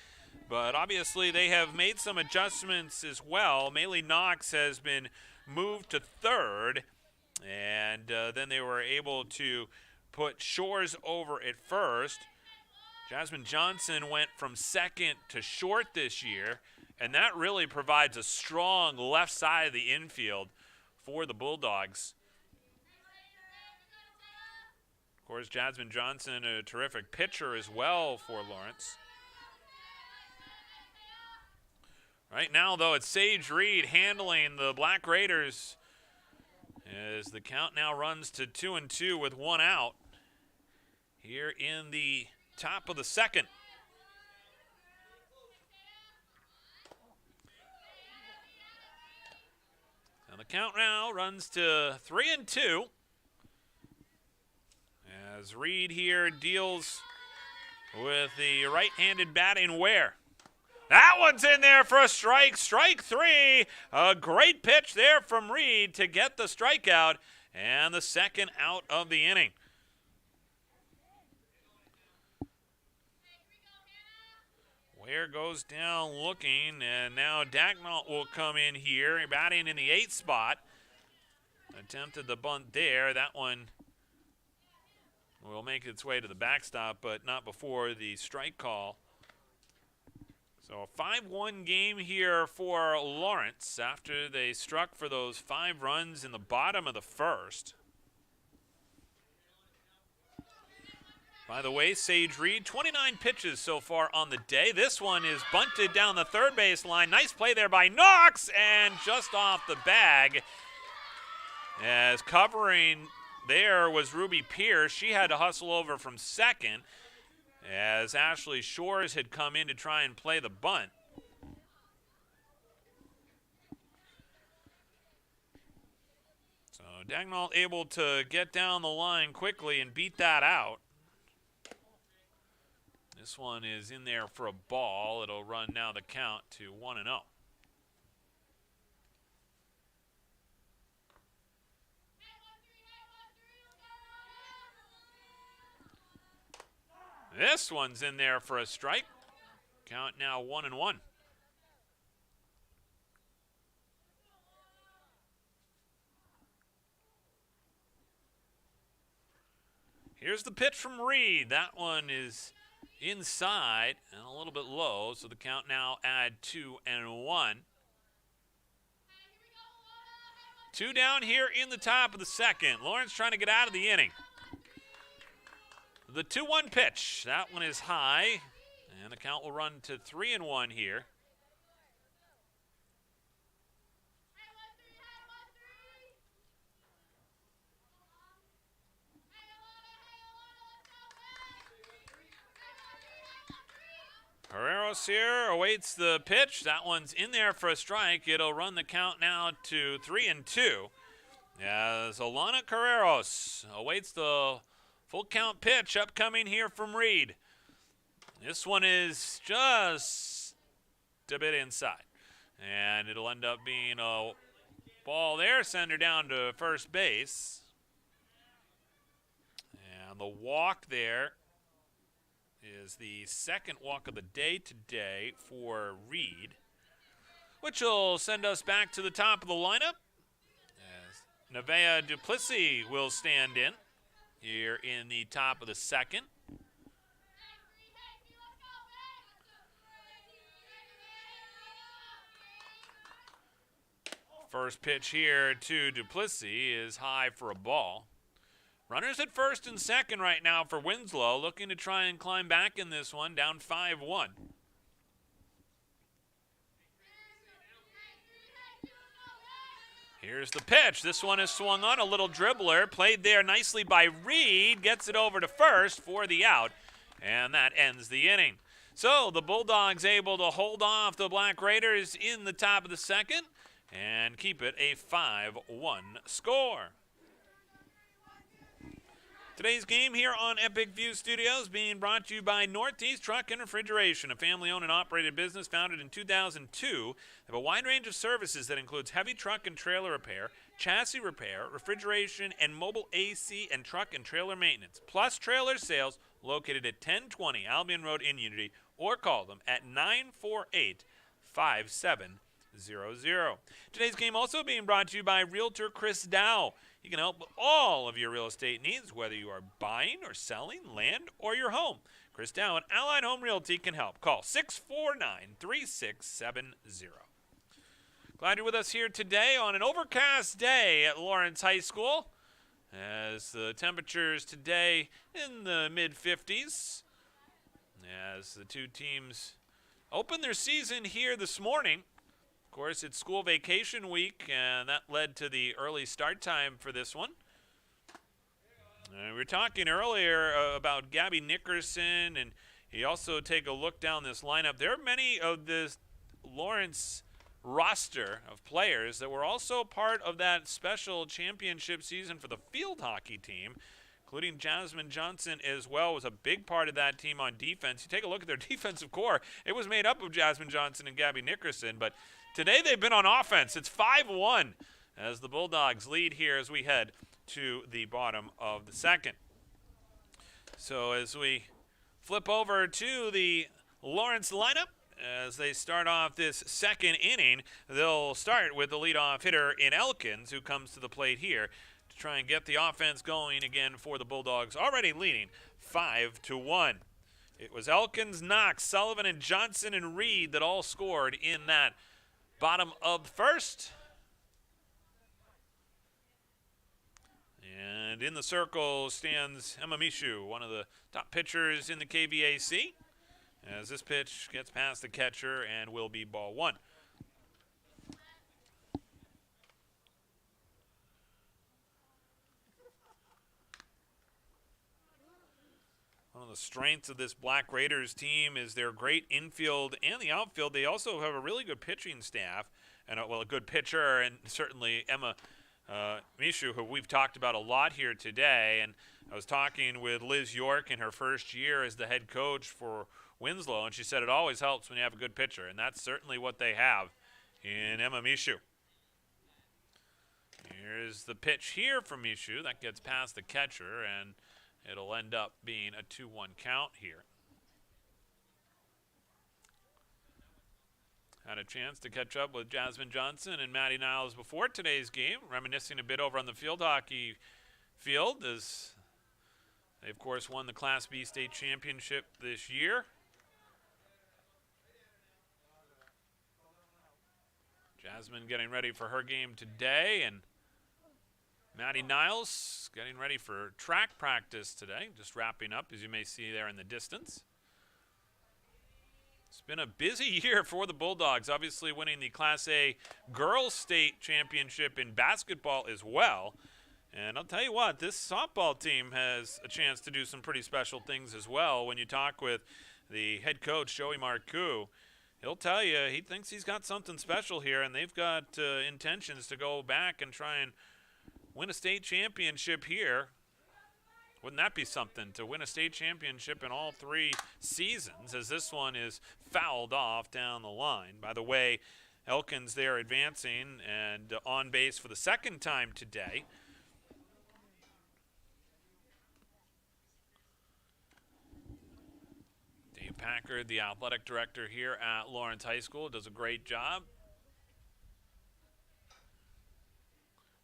But obviously they have made some adjustments as well. Maylee Knox has been moved to third. And then they were able to put Shores over at first. Jasmine Johnson went from second to short this year, and that really provides a strong left side of the infield for the Bulldogs. Of course, Jasmine Johnson, a terrific pitcher as well for Lawrence. Right now, though, it's Sage Reed handling the Black Raiders as the count now runs to 2-2 with 1 out here in the top of the second. And the count now runs to 3-2 as Reed here deals with the right-handed batting Ware. That one's in there for a strike. Strike 3. A great pitch there from Reed to get the strikeout and the second out of the inning. Ware goes down looking, and now Dagnall will come in here, batting in the 8th spot. Attempted the bunt there. That one will make its way to the backstop, but not before the strike call. So a 5-1 game here for Lawrence after they struck for those 5 runs in the bottom of the first. By the way, Sage Reed, 29 pitches so far on the day. This one is bunted down the third base line. Nice play there by Knox, and just off the bag. As covering there was Ruby Pierce. She had to hustle over from second as Ashley Shores had come in to try and play the bunt. So Dagnall able to get down the line quickly and beat that out. This one is in there for a ball. It'll run now the count to 1-0. This one's in there for a strike. Count now 1-1. Here's the pitch from Reed. That one is inside and a little bit low, so the count now at 2-1. 2 down here in the top of the second. Lawrence trying to get out of the inning. The 2-1 pitch. That one is high, and the count will run to 3-1 here. Carreros here awaits the pitch. That one's in there for a strike. It'll run the count now to 3-2. As Alana Carreros awaits the full count pitch upcoming here from Reed. This one is just a bit inside. And it'll end up being a ball there. Send her down to first base. And the walk there is the second walk of the day today for Reed, which will send us back to the top of the lineup as Nevaeh Duplessis will stand in here in the top of the second. First pitch here to Duplessis is high for a ball. Runners at first and second right now for Winslow, looking to try and climb back in this one, down 5-1. Here's the pitch. This one is swung on, a little dribbler, played there nicely by Reed, gets it over to first for the out, and that ends the inning. So the Bulldogs able to hold off the Black Raiders in the top of the second and keep it a 5-1 score. Today's game here on Epic View Studios being brought to you by Northeast Truck and Refrigeration, a family-owned and operated business founded in 2002. They have a wide range of services that includes heavy truck and trailer repair, chassis repair, refrigeration, and mobile AC and truck and trailer maintenance, plus trailer sales located at 1020 Albion Road in Unity, or call them at 948-5700. Today's game also being brought to you by Realtor Chris Dow. He can help with all of your real estate needs, whether you are buying or selling land or your home. Chris Dow at Allied Home Realty can help. Call 649-3670. Glad you're with us here today on an overcast day at Lawrence High School, as the temperatures today in the mid-50s, as the two teams open their season here this morning. Of course, it's school vacation week, and that led to the early start time for this one. We were talking earlier about Gabby Nickerson, and you also take a look down this lineup. There are many of this Lawrence roster of players that were also part of that special championship season for the field hockey team, including Jasmine Johnson as well, was a big part of that team on defense. You take a look at their defensive core. It was made up of Jasmine Johnson and Gabby Nickerson, but today they've been on offense. It's 5-1 as the Bulldogs lead here as we head to the bottom of the second. So as we flip over to the Lawrence lineup, as they start off this second inning, they'll start with the leadoff hitter in Elkins, who comes to the plate here to try and get the offense going again for the Bulldogs, already leading 5-1. It was Elkins, Knox, Sullivan, and Johnson and Reed that all scored in that bottom of first. And in the circle stands Emma Mishu, one of the top pitchers in the KVAC, as this pitch gets past the catcher and will be ball one. One of the strengths of this Black Raiders team is their great infield and the outfield. They also have a really good pitching staff and a good pitcher, and certainly Emma Mishu, who we've talked about a lot here today. And I was talking with Liz York in her first year as the head coach for Winslow, and she said it always helps when you have a good pitcher, and that's certainly what they have in Emma Mishu. Here's the pitch here from Mishu. That gets past the catcher, and it'll end up being a 2-1 count here. Had a chance to catch up with Jasmine Johnson and Maddie Niles before today's game, reminiscing a bit over on the field hockey field as they, of course, won the Class B state championship this year. Jasmine getting ready for her game today, and Maddie Niles getting ready for track practice today, just wrapping up, as you may see there in the distance. It's been a busy year for the Bulldogs, obviously winning the Class A Girls State Championship in basketball as well. And I'll tell you what, this softball team has a chance to do some pretty special things as well. When you talk with the head coach, Joey Marcoux, he'll tell you he thinks he's got something special here, and they've got intentions to go back and try and win a state championship here. Wouldn't that be something, to win a state championship in all 3 seasons, as this one is fouled off down the line. By the way, Elkins there advancing and on base for the second time today. Dave Packard, the athletic director here at Lawrence High School, does a great job.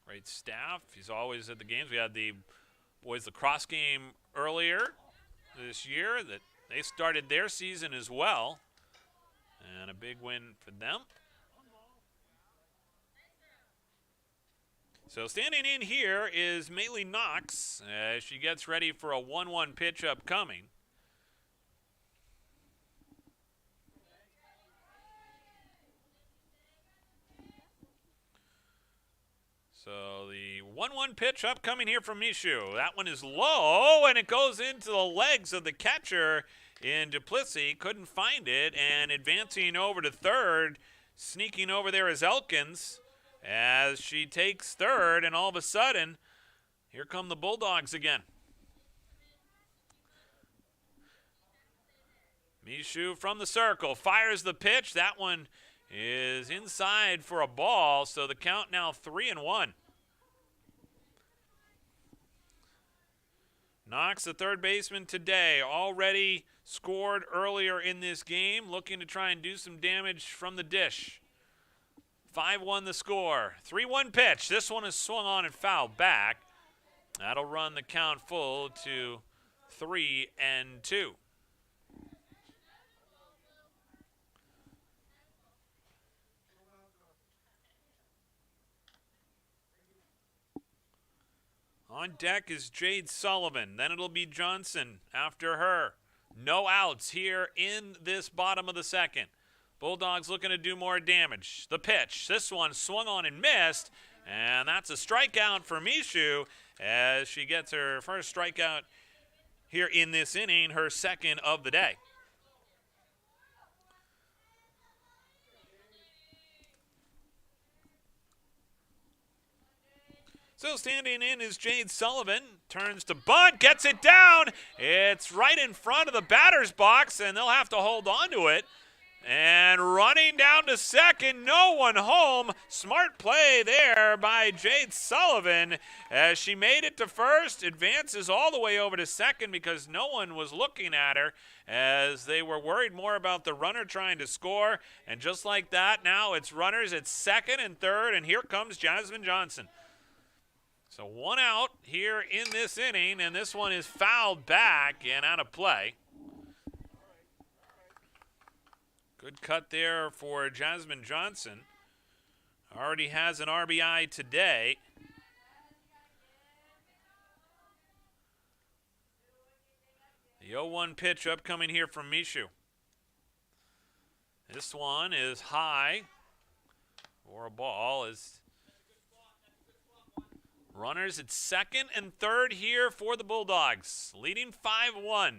Great staff. He's always at the games. We had the boys lacrosse game earlier this year that they started their season as well, and a big win for them. So standing in here is Maylee Knox as she gets ready for a 1-1 pitch upcoming. So the 1-1 pitch upcoming here from Mishu. That one is low, and it goes into the legs of the catcher in Duplessis. Couldn't find it, and advancing over to third, sneaking over there is Elkins as she takes third, and all of a sudden, here come the Bulldogs again. Mishu from the circle fires the pitch. That one is inside for a ball, so the count now 3-1. Knox, the third baseman today, already scored earlier in this game, looking to try and do some damage from the dish. 5-1 the score. 3-1 pitch. This one is swung on and fouled back. That'll run the count full to 3-2. On deck is Jade Sullivan. Then it'll be Johnson after her. No outs here in this bottom of the second. Bulldogs looking to do more damage. The pitch. This one swung on and missed. And that's a strikeout for Mishu as she gets her first strikeout here in this inning, her second of the day. So standing in is Jade Sullivan, turns to bunt, gets it down. It's right in front of the batter's box, and they'll have to hold on to it. And running down to second, no one home. Smart play there by Jade Sullivan as she made it to first, advances all the way over to second because no one was looking at her as they were worried more about the runner trying to score. And just like that, now it's runners at second and third, and here comes Jasmine Johnson. So one out here in this inning, and this one is fouled back and out of play. Good cut there for Jasmine Johnson. Already has an RBI today. The 0-1 pitch upcoming here from Mishu. This one is high for a ball as runners at second and third here for the Bulldogs, leading 5-1.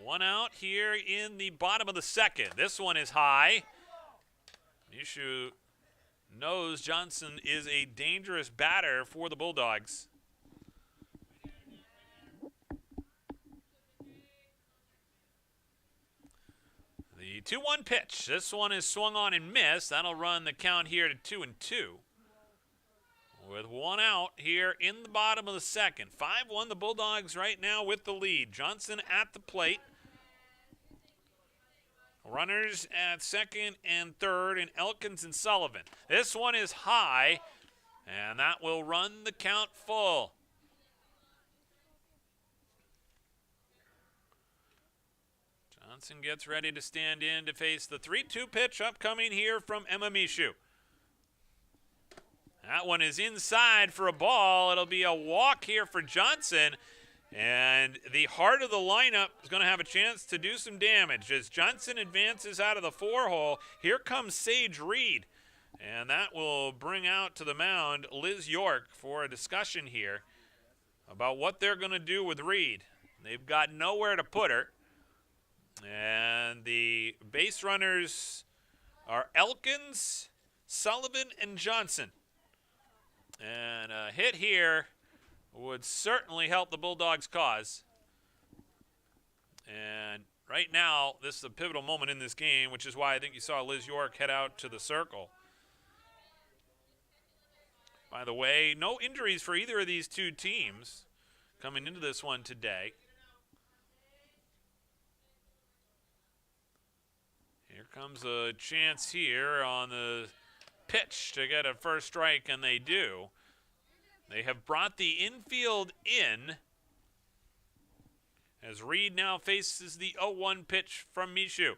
One out here in the bottom of the second. This one is high. Mishu knows Johnson is a dangerous batter for the Bulldogs. The 2-1 pitch. This one is swung on and missed. That'll run the count here to 2-2. With one out here in the bottom of the second. 5-1 the Bulldogs right now with the lead. Johnson at the plate. Runners at second and third, and Elkins and Sullivan. This one is high, and that will run the count full. Johnson gets ready to stand in to face the 3-2 pitch upcoming here from Emma Mishu. That one is inside for a ball. It'll be a walk here for Johnson. And the heart of the lineup is going to have a chance to do some damage. As Johnson advances out of the 4-hole, here comes Sage Reed. And that will bring out to the mound Liz York for a discussion here about what they're going to do with Reed. They've got nowhere to put her. And the base runners are Elkins, Sullivan, and Johnson. And a hit here would certainly help the Bulldogs' cause. And right now, this is a pivotal moment in this game, which is why I think you saw Liz York head out to the circle. By the way, no injuries for either of these two teams coming into this one today. Here comes a chance here on the pitch to get a first strike, and they do. They have brought the infield in as Reed now faces the 0-1 pitch from Mishu.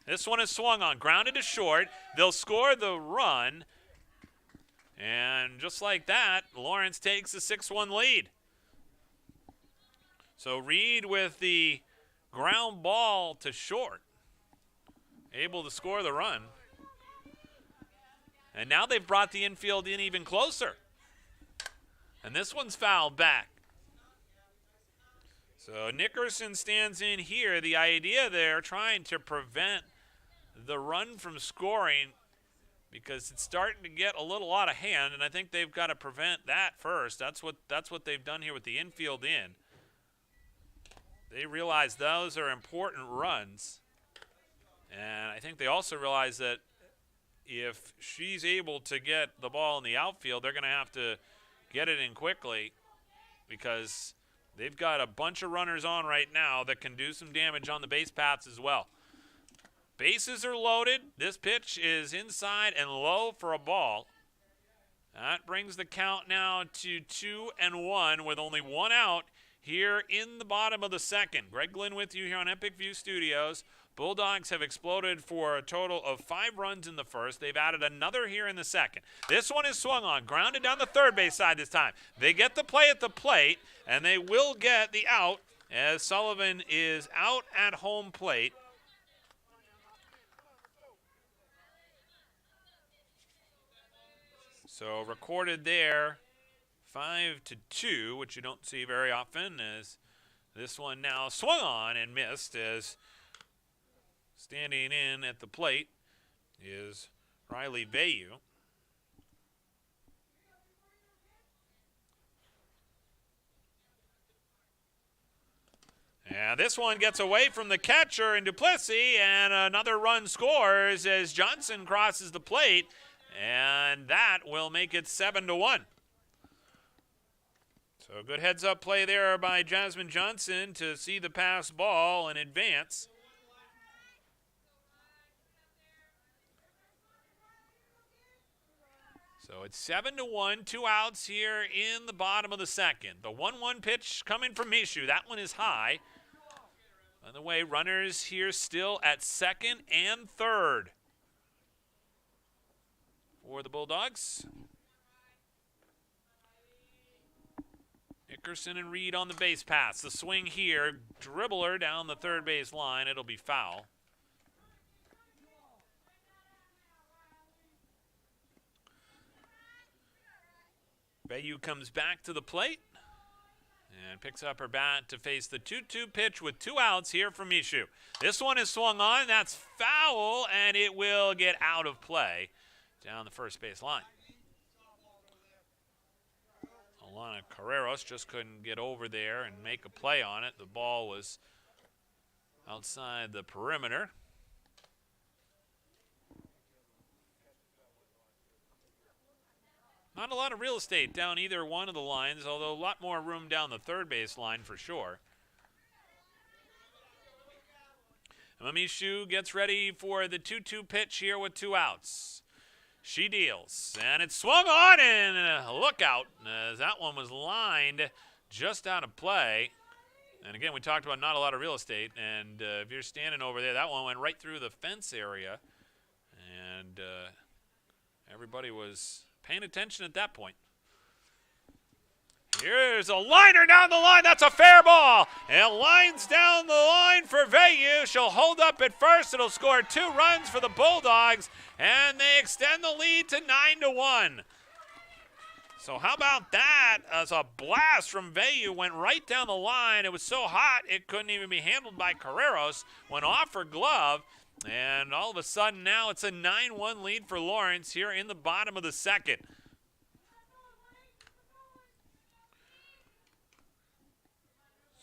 This one is swung on, grounded to short. They'll score the run, and just like that, Lawrence takes a 6-1 lead. So Reed with the ground ball to short, able to score the run. And now they've brought the infield in even closer. And this one's fouled back. So Nickerson stands in here. The idea there, trying to prevent the run from scoring because it's starting to get a little out of hand, and I think they've got to prevent that first. That's what they've done here with the infield in. They realize those are important runs. And I think they also realize that if she's able to get the ball in the outfield, they're going to have to get it in quickly because they've got a bunch of runners on right now that can do some damage on the base paths as well. Bases are loaded. This pitch is inside and low for a ball. That brings the count now to 2-1 with only one out here in the bottom of the second. Greg Glynn with you here on Epic View Studios. Bulldogs have exploded for a total of 5 runs in the first. They've added another here in the second. This one is swung on, grounded down the third base side this time. They get the play at the plate, and they will get the out as Sullivan is out at home plate. So recorded there, 5-2, which you don't see very often, as this one now swung on and missed, as standing in at the plate is Riley Bayou. And this one gets away from the catcher in Duplessis, and another run scores as Johnson crosses the plate, and that will make it 7-1. So good heads-up play there by Jasmine Johnson to see the pass ball and advance. So it's 7-1, 2 outs here in the bottom of the second. The 1-1 pitch coming from Mishu. That one is high. By the way, runners here still at second and third for the Bulldogs. Nickerson and Reed on the base pass. The swing here, dribbler down the third base line. It'll be foul. Bayou comes back to the plate and picks up her bat to face the 2-2 pitch with 2 outs here from Mishu. This one is swung on. That's foul, and it will get out of play. down the first base line. Alana Carreros just couldn't get over there and make a play on it. The ball was outside the perimeter. Not a lot of real estate down either one of the lines, although a lot more room down the third base line for sure. Mamishu gets ready for the 2-2 pitch here with 2 outs. She deals, and it's swung on, and look out, as that one was lined just out of play. And again, we talked about not a lot of real estate, and if you're standing over there, that one went right through the fence area, and everybody was paying attention at that point. Here's a liner down the line. That's a fair ball. It lines down the line for Veyu. She'll hold up at first. It'll score 2 runs for the Bulldogs, and they extend the lead to 9-1. So how about that? As a blast from Veyu went right down the line. It was so hot it couldn't even be handled by Carreros. Went off her glove, and all of a sudden now it's a 9-1 lead for Lawrence here in the bottom of the second.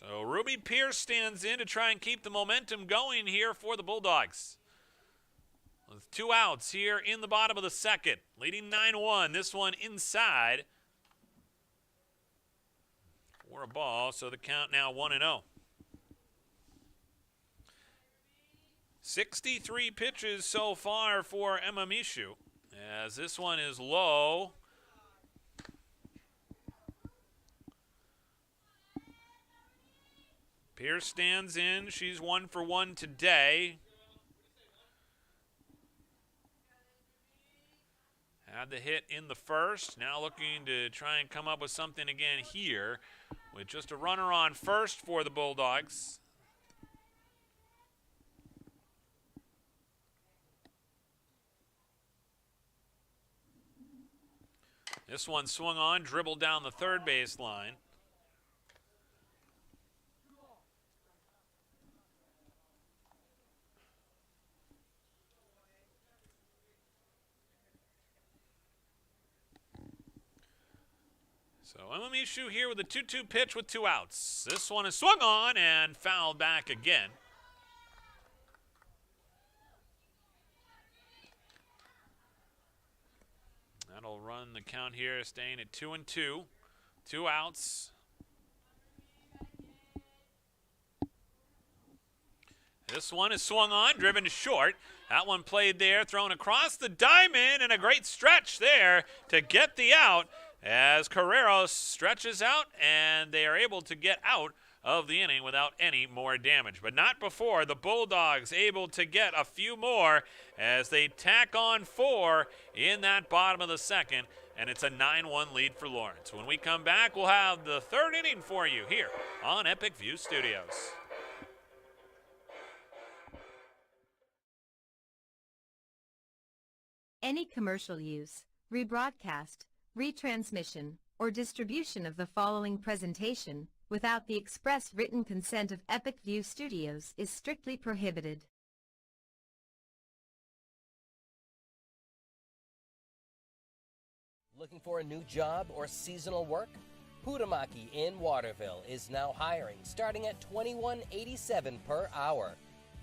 So Ruby Pierce stands in to try and keep the momentum going here for the Bulldogs. With 2 outs here in the bottom of the second, leading 9-1. This one inside for a ball, so the count now 1-0. 63 pitches so far for Emma Mishu, as this one is low. Pierce stands in. She's 1 for 1 today. Had the hit in the first. Now looking to try and come up with something again here with just a runner on first for the Bulldogs. This one swung on, dribbled down the third base line. So Emma Mishu here with a 2-2 pitch with 2 outs. This one is swung on and fouled back again. That'll run the count here, staying at 2-2. 2 outs. This one is swung on, driven to short. That one played there, thrown across the diamond, and a great stretch there to get the out as Carreros stretches out, and they are able to get out of the inning without any more damage. But not before the Bulldogs able to get a few more as they tack on 4 in that bottom of the second, and it's a 9-1 lead for Lawrence. When we come back, we'll have the 3rd inning for you here on Epic View Studios. Any commercial use, rebroadcast, retransmission, or distribution of the following presentation without the express written consent of Epic View Studios is strictly prohibited. Looking for a new job or seasonal work? Hutamaki in Waterville is now hiring, starting at $21.87 per hour.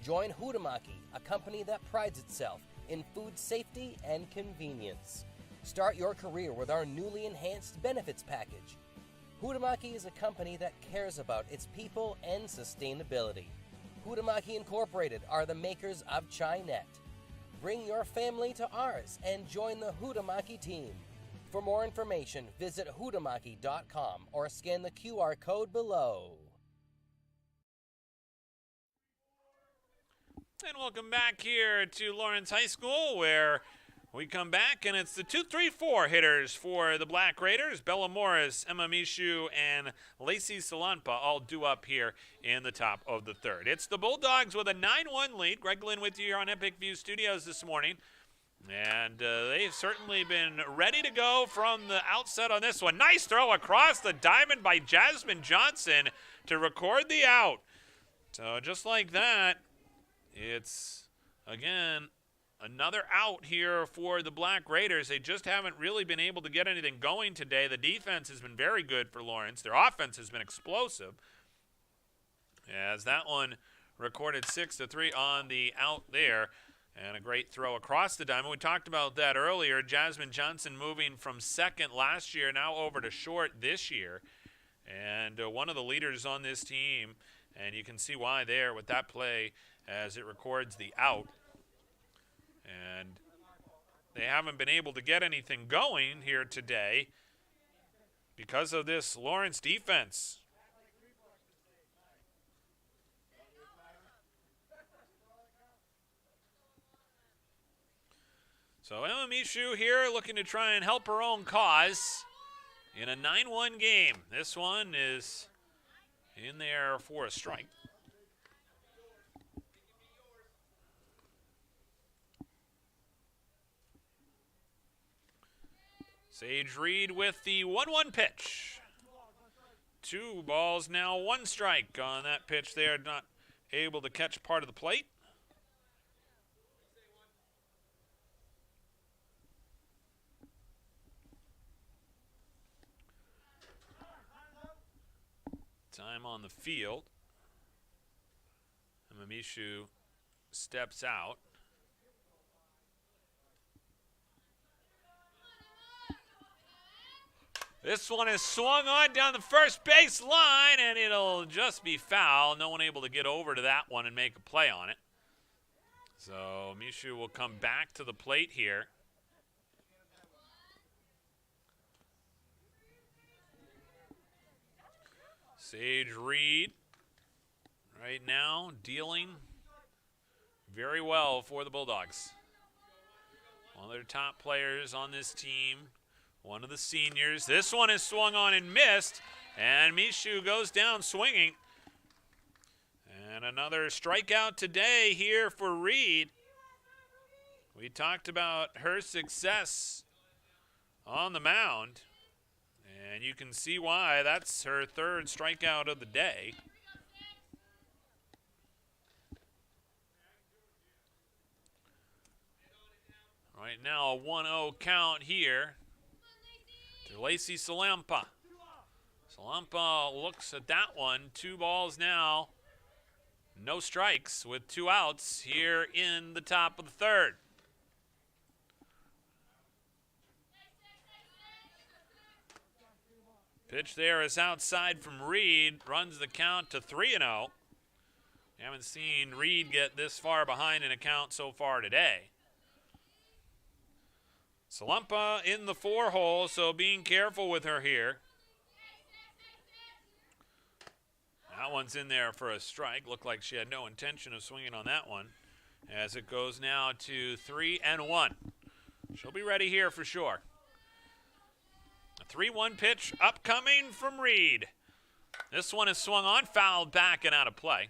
Join Hutamaki, a company that prides itself in food safety and convenience. Start your career with our newly enhanced benefits package. Hutamaki is a company that cares about its people and sustainability. Hutamaki Incorporated are the makers of Chinet. Bring your family to ours and join the Hutamaki team. For more information, visit hutamaki.com or scan the QR code below. And welcome back here to Lawrence High School, where we come back, and it's the 2-3-4 hitters for the Black Raiders. Bella Morris, Emma Mishu, and Lacey Salanpa all due up here in the top of the 3rd. It's the Bulldogs with a 9-1 lead. Greg Glynn with you here on Epic View Studios this morning. And they've certainly been ready to go from the outset on this one. Nice throw across the diamond by Jasmine Johnson to record the out. So just like that, it's, again, another out here for the Black Raiders. They just haven't really been able to get anything going today. The defense has been very good for Lawrence. Their offense has been explosive. As that one recorded 6-3 on the out there. And a great throw across the diamond. We talked about that earlier. Jasmine Johnson moving from second last year, now over to short this year. And one of the leaders on this team. And you can see why there with that play as it records the out. And they haven't been able to get anything going here today because of this Lawrence defense. So Emma Mishu here looking to try and help her own cause in a 9-1 game. This one is in there for a strike. Sage Reed with the 1-1 pitch. 2 balls now, 1 strike on that pitch there. Not able to catch part of the plate. Time on the field. Mishu steps out. This one is swung on down the first base line, and it'll just be foul. No one able to get over to that one and make a play on it. So Mishu will come back to the plate here. Sage Reed right now dealing very well for the Bulldogs. One of their top players on this team, one of the seniors. This one is swung on and missed, and Mishu goes down swinging. And another strikeout today here for Reed. We talked about her success on the mound. And you can see why. That's her 3rd strikeout of the day. Right now, a 1-0 count here to Lacey Salampa. Salampa looks at that one. 2 balls now. No strikes with 2 outs here in the top of the 3rd. Pitch there is outside from Reed. Runs the count to 3-0. Haven't seen Reed get this far behind an account so far today. Salampa in the 4-hole, so being careful with her here. That one's in there for a strike. Looked like she had no intention of swinging on that one. As it goes now to 3-1. She'll be ready here for sure. A 3-1 pitch upcoming from Reed. This one is swung on, fouled back and out of play.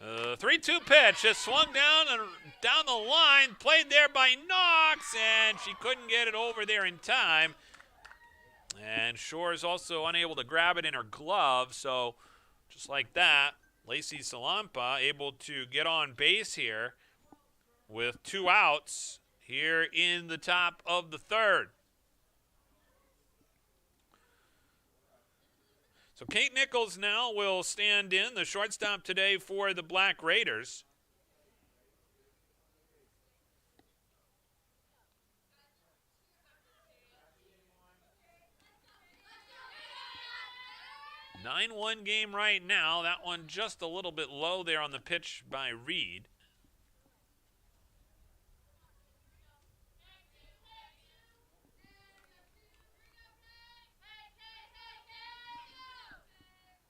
The 3-2 pitch is swung down the line, played there by Knox, and she couldn't get it over there in time. And Shore is also unable to grab it in her glove, so just like that, Lacey Salampa able to get on base here with 2 outs here in the top of the 3rd. So Kate Nichols now will stand in, the shortstop today for the Black Raiders. A 9-1 game right now. That one just a little bit low there on the pitch by Reed.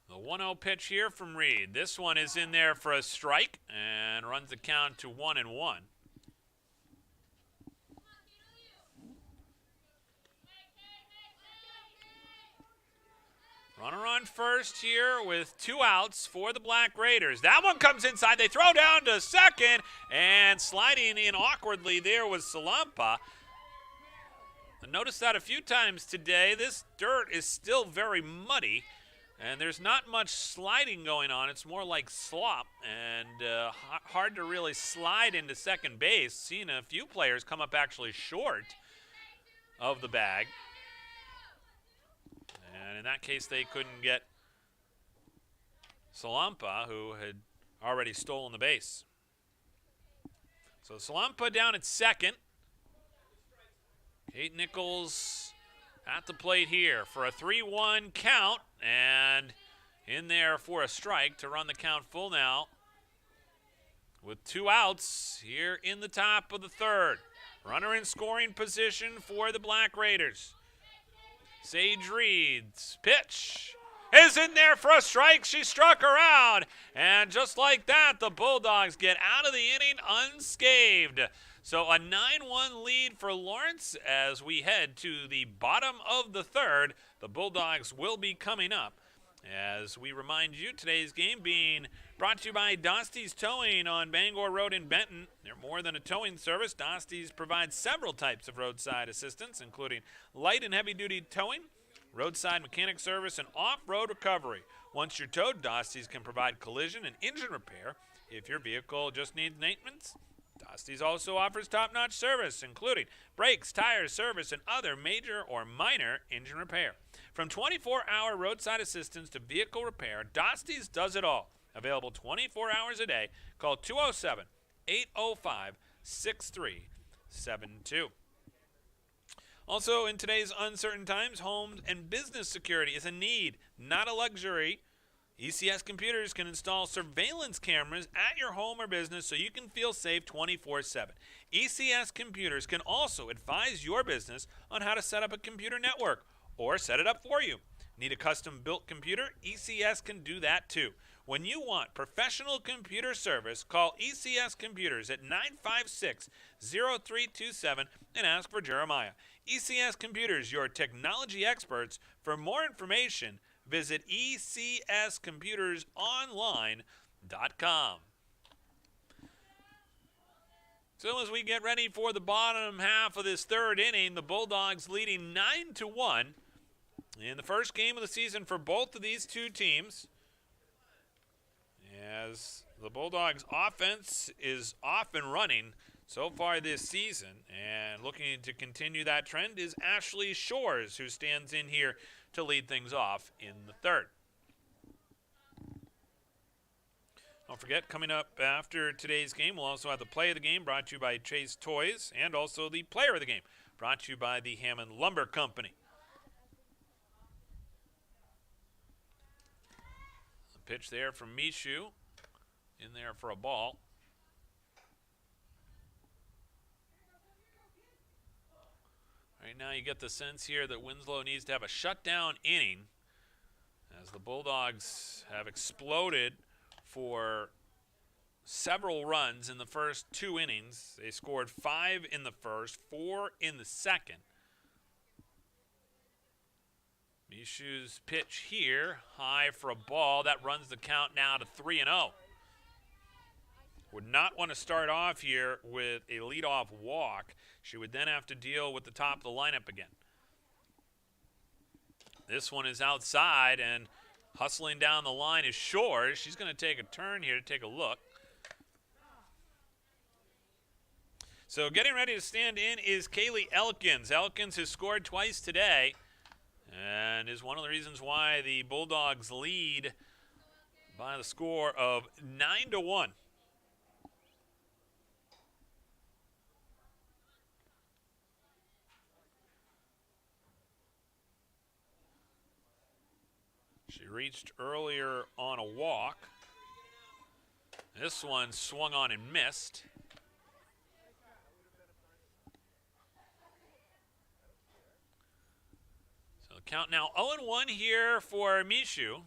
The 1-0 pitch here from Reed. This one is in there for a strike and runs the count to 1-1. Runner on first here with 2 outs for the Black Raiders. That one comes inside. They throw down to second, and sliding in awkwardly there was Salampa. I noticed that a few times today. This dirt is still very muddy, and there's not much sliding going on. It's more like slop, and hard to really slide into second base. Seen a few players come up actually short of the bag. And in that case, they couldn't get Salampa, who had already stolen the base. So Salampa down at second. Kate Nichols at the plate here for a 3-1 count, and in there for a strike to run the count full now with 2 outs here in the top of the third. Runner in scoring position for the Black Raiders. Sage Reed's pitch is in there for a strike. She struck her out, and just like that, the Bulldogs get out of the inning unscathed. So a 9-1 lead for Lawrence as we head to the bottom of the third. The Bulldogs will be coming up. As we remind you, today's game being brought to you by Dosty's Towing on Bangor Road in Benton. They're more than a towing service. Dosty's provides several types of roadside assistance, including light and heavy-duty towing, roadside mechanic service, and off-road recovery. Once you're towed, Dosty's can provide collision and engine repair. If your vehicle just needs maintenance, Dosty's also offers top-notch service, including brakes, tires, service, and other major or minor engine repair. From 24-hour roadside assistance to vehicle repair, Dosty's does it all. Available 24 hours a day. Call 207-805-6372. Also, in today's uncertain times, home and business security is a need, not a luxury. ECS Computers can install surveillance cameras at your home or business so you can feel safe 24/7. ECS Computers can also advise your business on how to set up a computer network or set it up for you. Need a custom-built computer? ECS can do that too. When you want professional computer service, call ECS Computers at 956-0327 and ask for Jeremiah. ECS Computers, your technology experts. For more information, visit ecscomputersonline.com. So as we get ready for the bottom half of this third inning, the Bulldogs leading 9-1 in the first game of the season for both of these two teams. As the Bulldogs offense is off and running so far this season, and looking to continue that trend is Ashley Shores, who stands in here to lead things off in the third. Don't forget, coming up after today's game, we'll also have the play of the game brought to you by Chase Toys, and also the player of the game brought to you by the Hammond Lumber Company. The pitch there from Mishu, in there for a ball. Right now you get the sense here that Winslow needs to have a shutdown inning as the Bulldogs have exploded for several runs in the first 2 innings. They scored 5 in the first, 4 in the second. Mishu's pitch here, high for a ball. That runs the count now to 3-0. Would not want to start off here with a leadoff walk. She would then have to deal with the top of the lineup again. This one is outside, and hustling down the line is Shores. She's going to take a turn here to take a look. So getting ready to stand in is Kaylee Elkins. Elkins has scored twice today and is one of the reasons why the Bulldogs lead by the score of 9-1. She reached earlier on a walk. This one swung on and missed. So the count now 0-1 here for Mishu.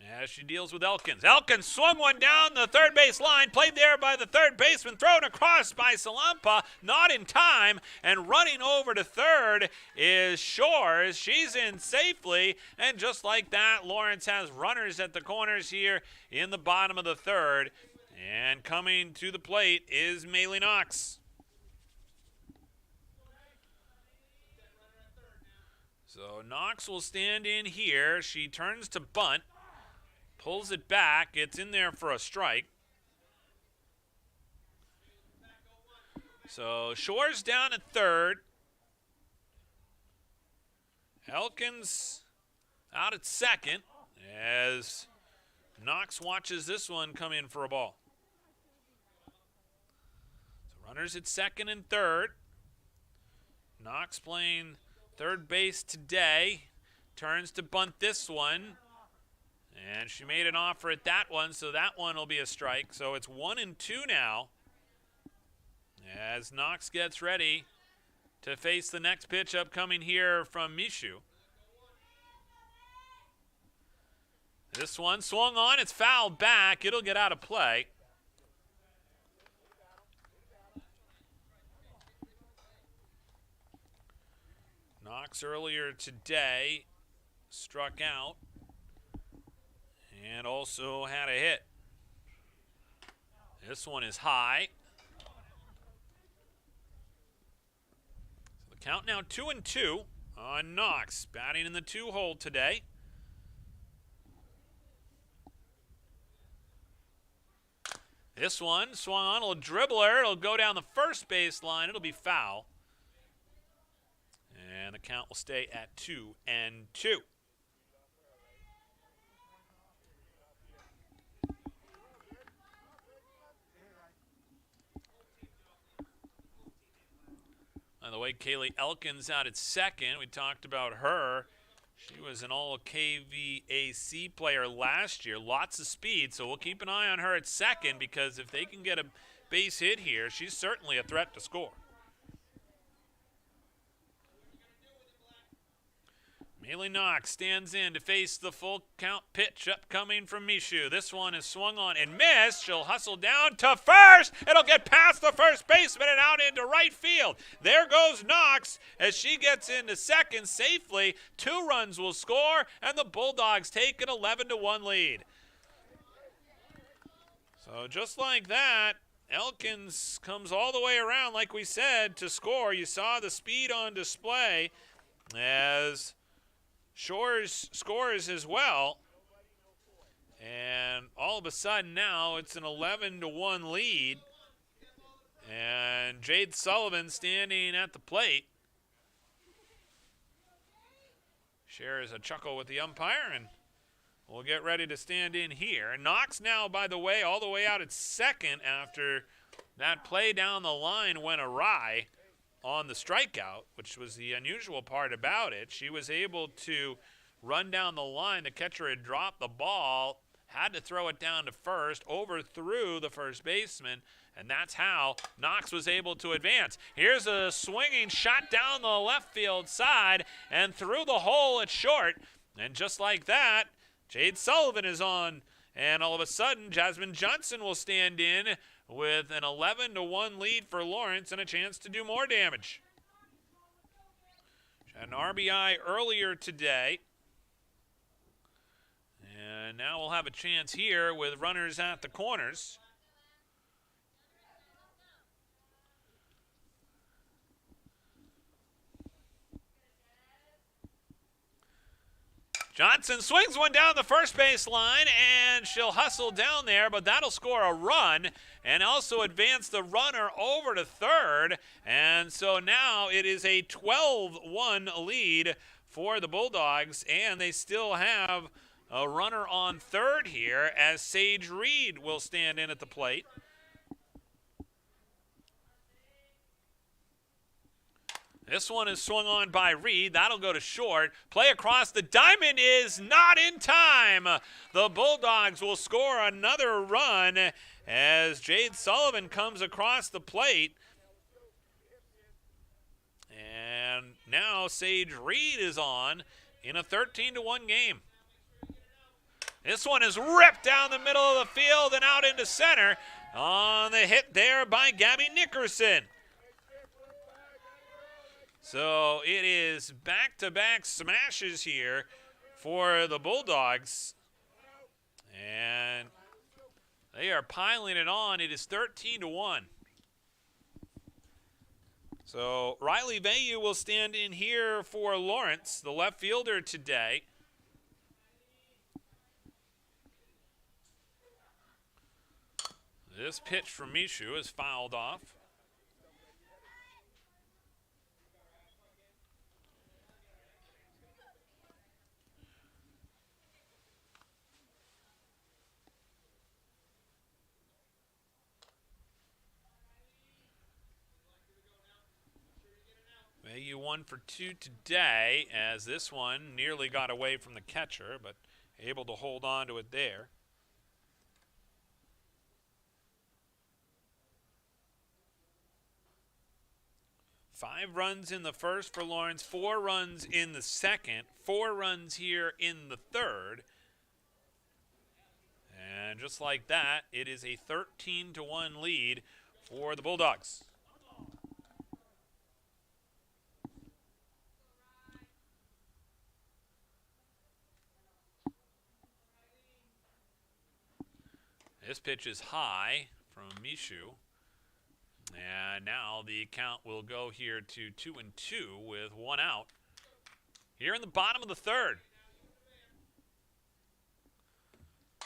As she deals with Elkins. Elkins swung one down the third base line, played there by the third baseman, thrown across by Salampa, not in time, and running over to third is Shores. She's in safely, and just like that, Lawrence has runners at the corners here in the bottom of the third. And coming to the plate is Maylee Knox. So Knox will stand in here. She turns to bunt, pulls it back. It's in there for a strike. So Shore's down at third. Elkins out at second as Knox watches this one come in for a ball. So runners at second and third. Knox playing third base today. Turns to bunt this one. And she made an offer at that one, so that one will be a strike. So it's 1-2 now as Knox gets ready to face the next pitch upcoming here from Mishu. This one swung on. It's fouled back. It'll get out of play. Knox earlier today struck out and also had a hit. This one is high. So the count now 2-2 on Knox, batting in the 2-hole today. This one swung on, a little dribbler. It'll go down the first base line. It'll be foul. And the count will stay at 2-2. By the way, Kaylee Elkins out at second. We talked about her. She was an all-KVAC player last year. Lots of speed, so we'll keep an eye on her at second because if they can get a base hit here, she's certainly a threat to score. Maylee Knox stands in to face the full count pitch upcoming from Mishu. This one is swung on and missed. She'll hustle down to first. It'll get past the first baseman and out into right field. There goes Knox as she gets into second safely. 2 runs will score, and the Bulldogs take an 11-1 lead. So just like that, Elkins comes all the way around, like we said, to score. You saw the speed on display as Shores scores as well. And all of a sudden now it's an 11-1 lead. And Jade Sullivan standing at the plate shares a chuckle with the umpire, and we'll get ready to stand in here. And Knox now, by the way, all the way out at second after that play down the line went awry on the strikeout, which was the unusual part about it. She was able to run down the line. The catcher had dropped the ball, had to throw it down to first, overthrew the first baseman, and that's how Knox was able to advance. Here's a swinging shot down the left field side and through the hole at short. And just like that, Jade Sullivan is on. And all of a sudden, Jasmine Johnson will stand in with an 11-1 lead for Lawrence and a chance to do more damage. She had an RBI earlier today. And now we'll have a chance here with runners at the corners. Johnson swings one down the first base line, and she'll hustle down there, but that'll score a run and also advance the runner over to third. And so now it is a 12-1 lead for the Bulldogs, and they still have a runner on third here as Sage Reed will stand in at the plate. This one is swung on by Reed. That'll go to short. Play across the diamond is not in time. The Bulldogs will score another run as Jade Sullivan comes across the plate. And now Sage Reed is on in a 13-1 game. This one is ripped down the middle of the field and out into center on the hit there by Gabby Nickerson. So it is back-to-back smashes here for the Bulldogs. And They are piling it on. It is 13-1. So Riley Vayu will stand in here for Lawrence, the left fielder today. This pitch from Mishu is fouled off. Vayu 1 for 2 today, as this one nearly got away from the catcher, but able to hold on to it there. 5 runs in the first for Lawrence, 4 runs in the second, 4 runs here in the third. And just like that, it is a 13-1 lead for the Bulldogs. This pitch is high from Mishu. And now the count will go here to 2-2 with 1 out. Here in the bottom of the third.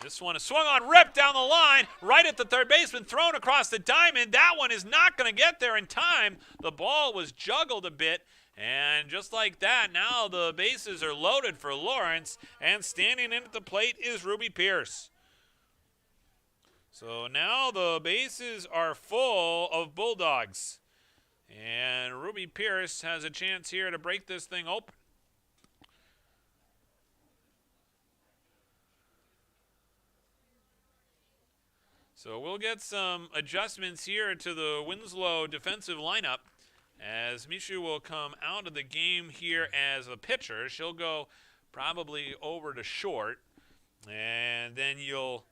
This one is swung on, ripped down the line, right at the third baseman, thrown across the diamond. That one is not going to get there in time. The ball was juggled a bit, and just like that, now the bases are loaded for Lawrence, and standing in at the plate is Ruby Pierce. So now the bases are full of Bulldogs. And Ruby Pierce has a chance here to break this thing open. So we'll get some adjustments here to the Winslow defensive lineup as Mishu will come out of the game here as a pitcher. She'll go probably over to short, and then you'll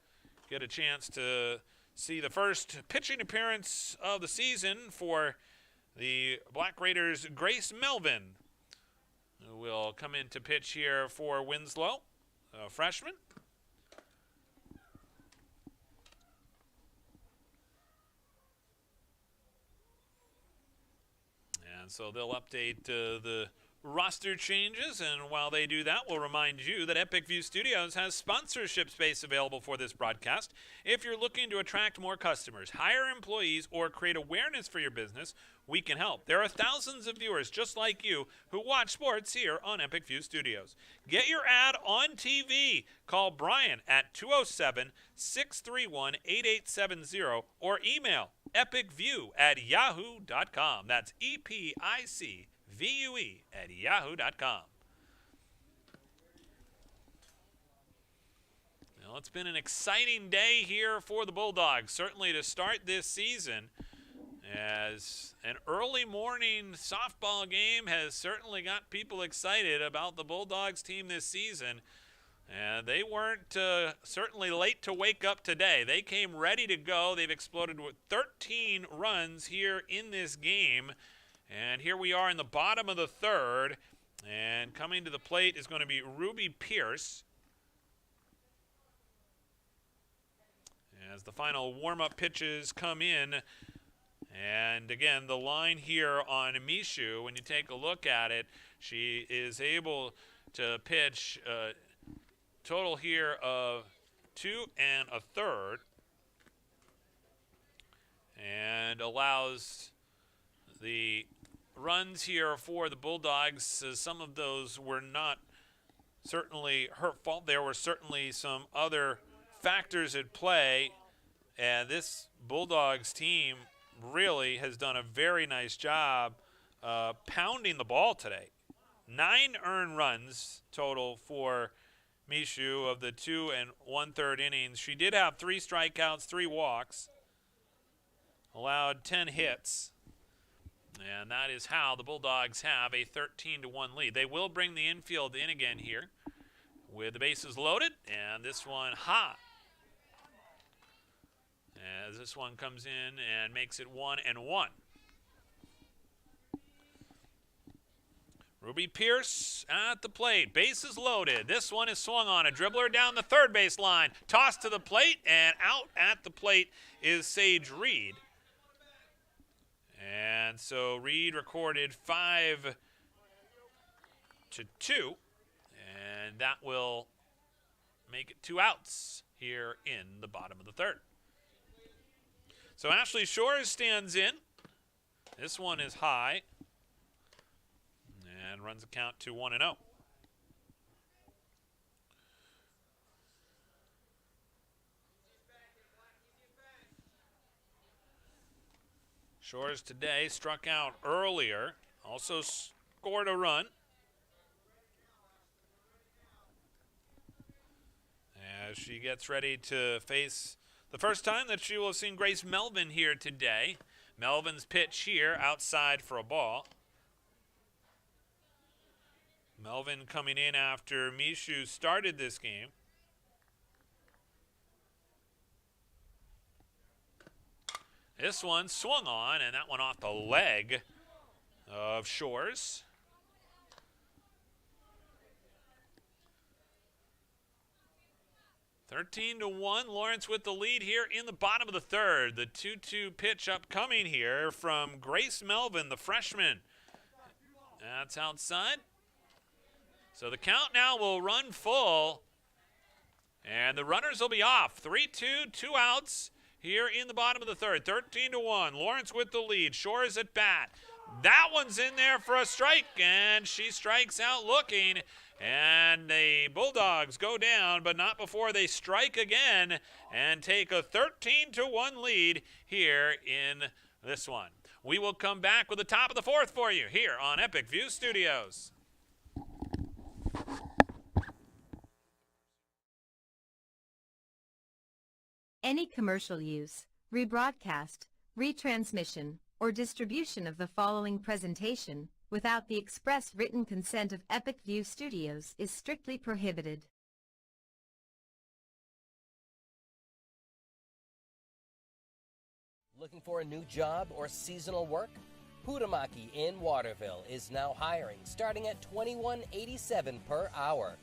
get a chance to see the first pitching appearance of the season for the Black Raiders' Grace Melvin, who will come in to pitch here for Winslow, a freshman. And so they'll update the roster changes, and while they do that, we'll remind you that Epic View Studios has sponsorship space available for this broadcast. If you're looking to attract more customers, hire employees, or create awareness for your business, we can help. There are thousands of viewers just like you who watch sports here on Epic View Studios. Get your ad on TV. Call Brian at 207-631-8870 or email epicview@yahoo.com. That's EPICVUE@yahoo.com. Well, it's been an exciting day here for the Bulldogs, certainly to start this season, as an early morning softball game has certainly got people excited about the Bulldogs team this season. And they weren't certainly late to wake up today. They came ready to go. They've exploded with 13 runs here in this game. And here we are in the bottom of the third. And coming to the plate is going to be Ruby Pierce, as the final warm-up pitches come in. And again, the line here on Mishu, when you take a look at it, she is able to pitch total here of 2 1/3, and allows the runs here for the Bulldogs. Some of those were not certainly her fault. There were certainly some other factors at play, and this Bulldogs team really has done a very nice job pounding the ball today. 9 earned runs total for Mishu of the 2 1/3 innings. She did have 3 strikeouts, 3 walks, allowed 10 hits, and that is how the Bulldogs have a 13-1 lead. They will bring the infield in again here with the bases loaded, and this one hot, as this one comes in and makes it 1-1. Ruby Pierce at the plate. Bases loaded. This one is swung on. A dribbler down the third base line. Tossed to the plate, and out at the plate is Sage Reed. And so Reed recorded 5-2. And that will make it 2 outs here in the bottom of the third. So Ashley Shores stands in. This one is high. And runs the count to 1-0. Shores today struck out earlier. Also scored a run. As she gets ready to face the first time that she will have seen Grace Melvin here today. Melvin's pitch here outside for a ball. Melvin coming in after Mishu started this game. This one swung on, and that one off the leg of Shores. (13-1). Lawrence with the lead here in the bottom of the third. The 2-2 pitch upcoming here from Grace Melvin, the freshman. That's outside. So the count now will run full, and the runners will be off. 3-2, 2 outs here in the bottom of the third. 13-1. Lawrence with the lead. Shores at bat. That one's in there for a strike, and she strikes out looking. And the Bulldogs go down, but not before they strike again and take a 13-1 lead here in this one. We will come back with the top of the fourth for you here on Epic View Studios. Any commercial use, rebroadcast, retransmission, or distribution of the following presentation without the express written consent of Epic View Studios is strictly prohibited. Looking for a new job or seasonal work? Hutamaki in Waterville is now hiring, starting at $21.87 per hour.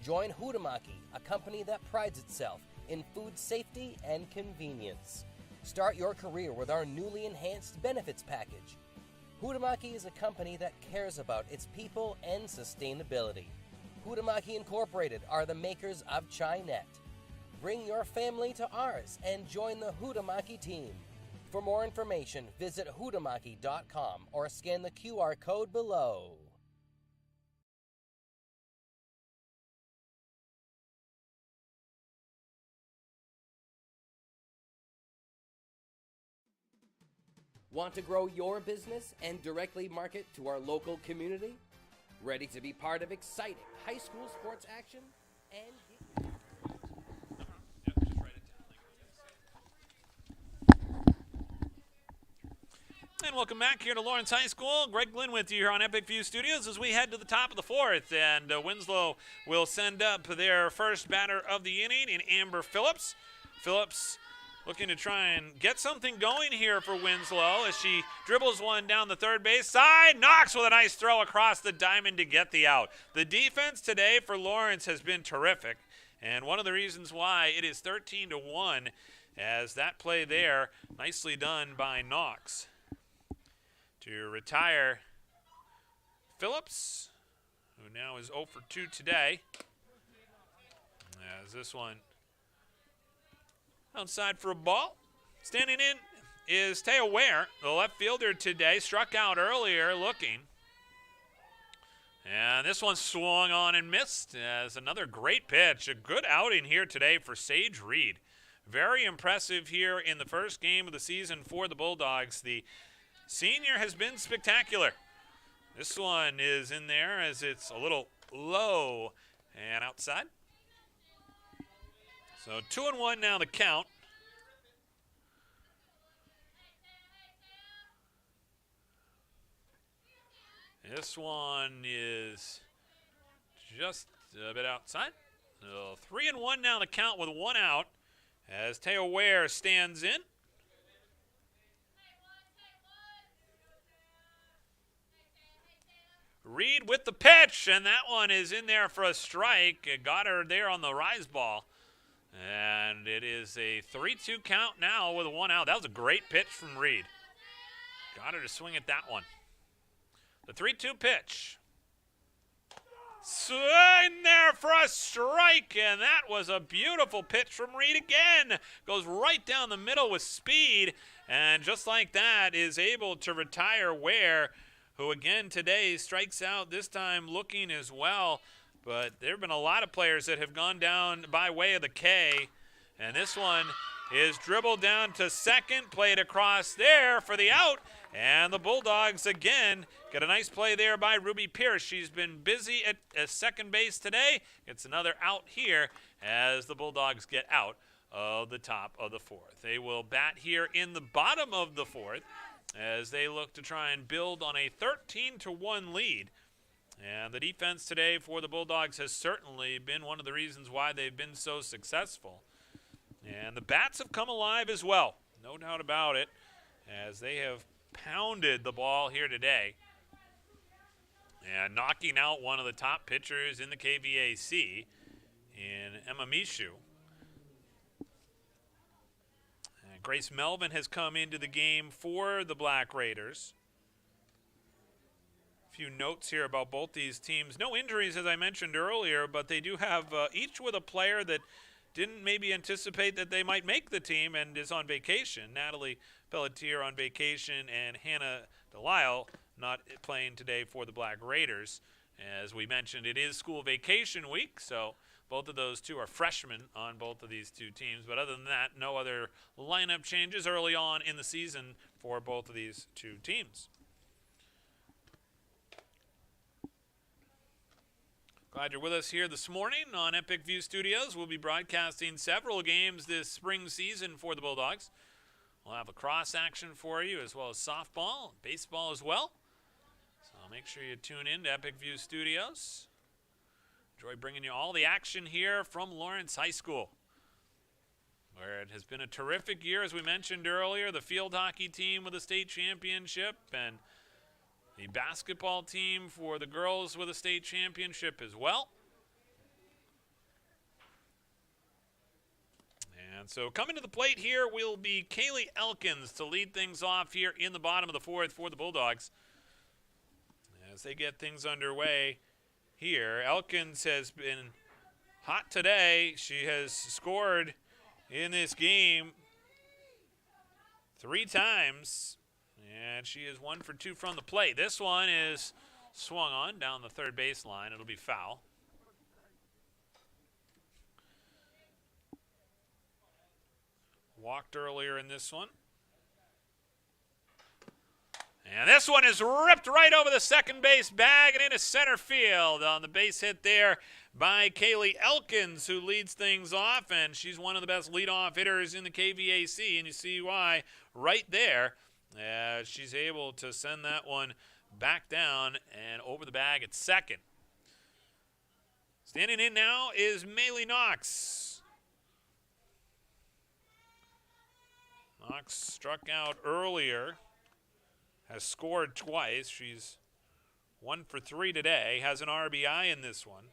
Join Hutamaki, a company that prides itself in food safety and convenience. Start your career with our newly enhanced benefits package. Hutamaki is a company that cares about its people and sustainability. Hutamaki Incorporated are the makers of Chinet. Bring your family to ours and join the Hutamaki team. For more information, visit hutamaki.com or scan the QR code below. Want to grow your business and directly market to our local community? Ready to be part of exciting high school sports action and And welcome back here to Lawrence High School. Greg Glynn with you here on Epic View Studios as we head to the top of the fourth. And Winslow will send up their first batter of the inning in Amber Phillips. Phillips looking to try and get something going here for Winslow as she dribbles one down the third base side. Knox with a nice throw across the diamond to get the out. The defense today for Lawrence has been terrific. And one of the reasons why it is 13-1 as that play there nicely done by Knox. To retire Phillips, who now is 0 for 2 today. As this one outside for a ball. Standing in is Taya Ware, the left fielder today. Struck out earlier looking. And this one swung on and missed as another great pitch. A good outing here today for Sage Reed. Very impressive here in the first game of the season for the Bulldogs. The senior has been spectacular. This one is in there as it's a little low and outside. So 2-1 now the count. This one is just a bit outside. So 3-1 now the count with 1 out as Taya Ware stands in. Reed with the pitch, and that one is in there for a strike. It got her there on the rise ball. And it is a 3-2 count now with 1 out. That was a great pitch from Reed. Got her to swing at that one. The 3-2 pitch. In there for a strike, and that was a beautiful pitch from Reed again. Goes right down the middle with speed, and just like that is able to retire Ware, who again today strikes out, this time looking as well. But there have been a lot of players that have gone down by way of the K, and this one is dribbled down to second, played across there for the out, and the Bulldogs again get a nice play there by Ruby Pierce. She's been busy at second base today. Gets another out here as the Bulldogs get out of the top of the fourth. They will bat here in the bottom of the fourth as they look to try and build on a 13-1 lead. And the defense today for the Bulldogs has certainly been one of the reasons why they've been so successful. And the bats have come alive as well, no doubt about it, as they have pounded the ball here today. And knocking out one of the top pitchers in the KVAC in Emma Mishu. And Grace Melvin has come into the game for the Black Raiders. A few notes here about both these teams. No injuries, as I mentioned earlier, but they do have each with a player that didn't maybe anticipate that they might make the team and is on vacation. Natalie Pelletier on vacation and Hannah Delisle not playing today for the Black Raiders. As we mentioned, it is school vacation week, so both of those two are freshmen on both of these two teams. But other than that, no other lineup changes early on in the season for both of these two teams. Glad you're with us here this morning on Epic View Studios. We'll be broadcasting several games this spring season for the Bulldogs. We'll have lacrosse action for you, as well as softball and baseball as well. So make sure you tune in to Epic View Studios. Enjoy bringing you all the action here from Lawrence High School, where it has been a terrific year, as we mentioned earlier. The field hockey team with a state championship, and the basketball team for the girls with a state championship as well. And so coming to the plate here will be Kaylee Elkins to lead things off here in the bottom of the fourth for the Bulldogs. As they get things underway here, Elkins has been hot today. She has scored in this game 3 times. And she is 1 for 2 from the plate. This one is swung on down the third baseline. It'll be foul. Walked earlier in this one. And this one is ripped right over the second base bag and into center field on the base hit there by Kaylee Elkins, who leads things off. And she's one of the best leadoff hitters in the KVAC. And you see why right there. She's able to send that one back down and over the bag at second. Standing in now is Maylee Knox. Knox struck out earlier, has scored twice. She's 1 for 3 today, has an RBI in this one.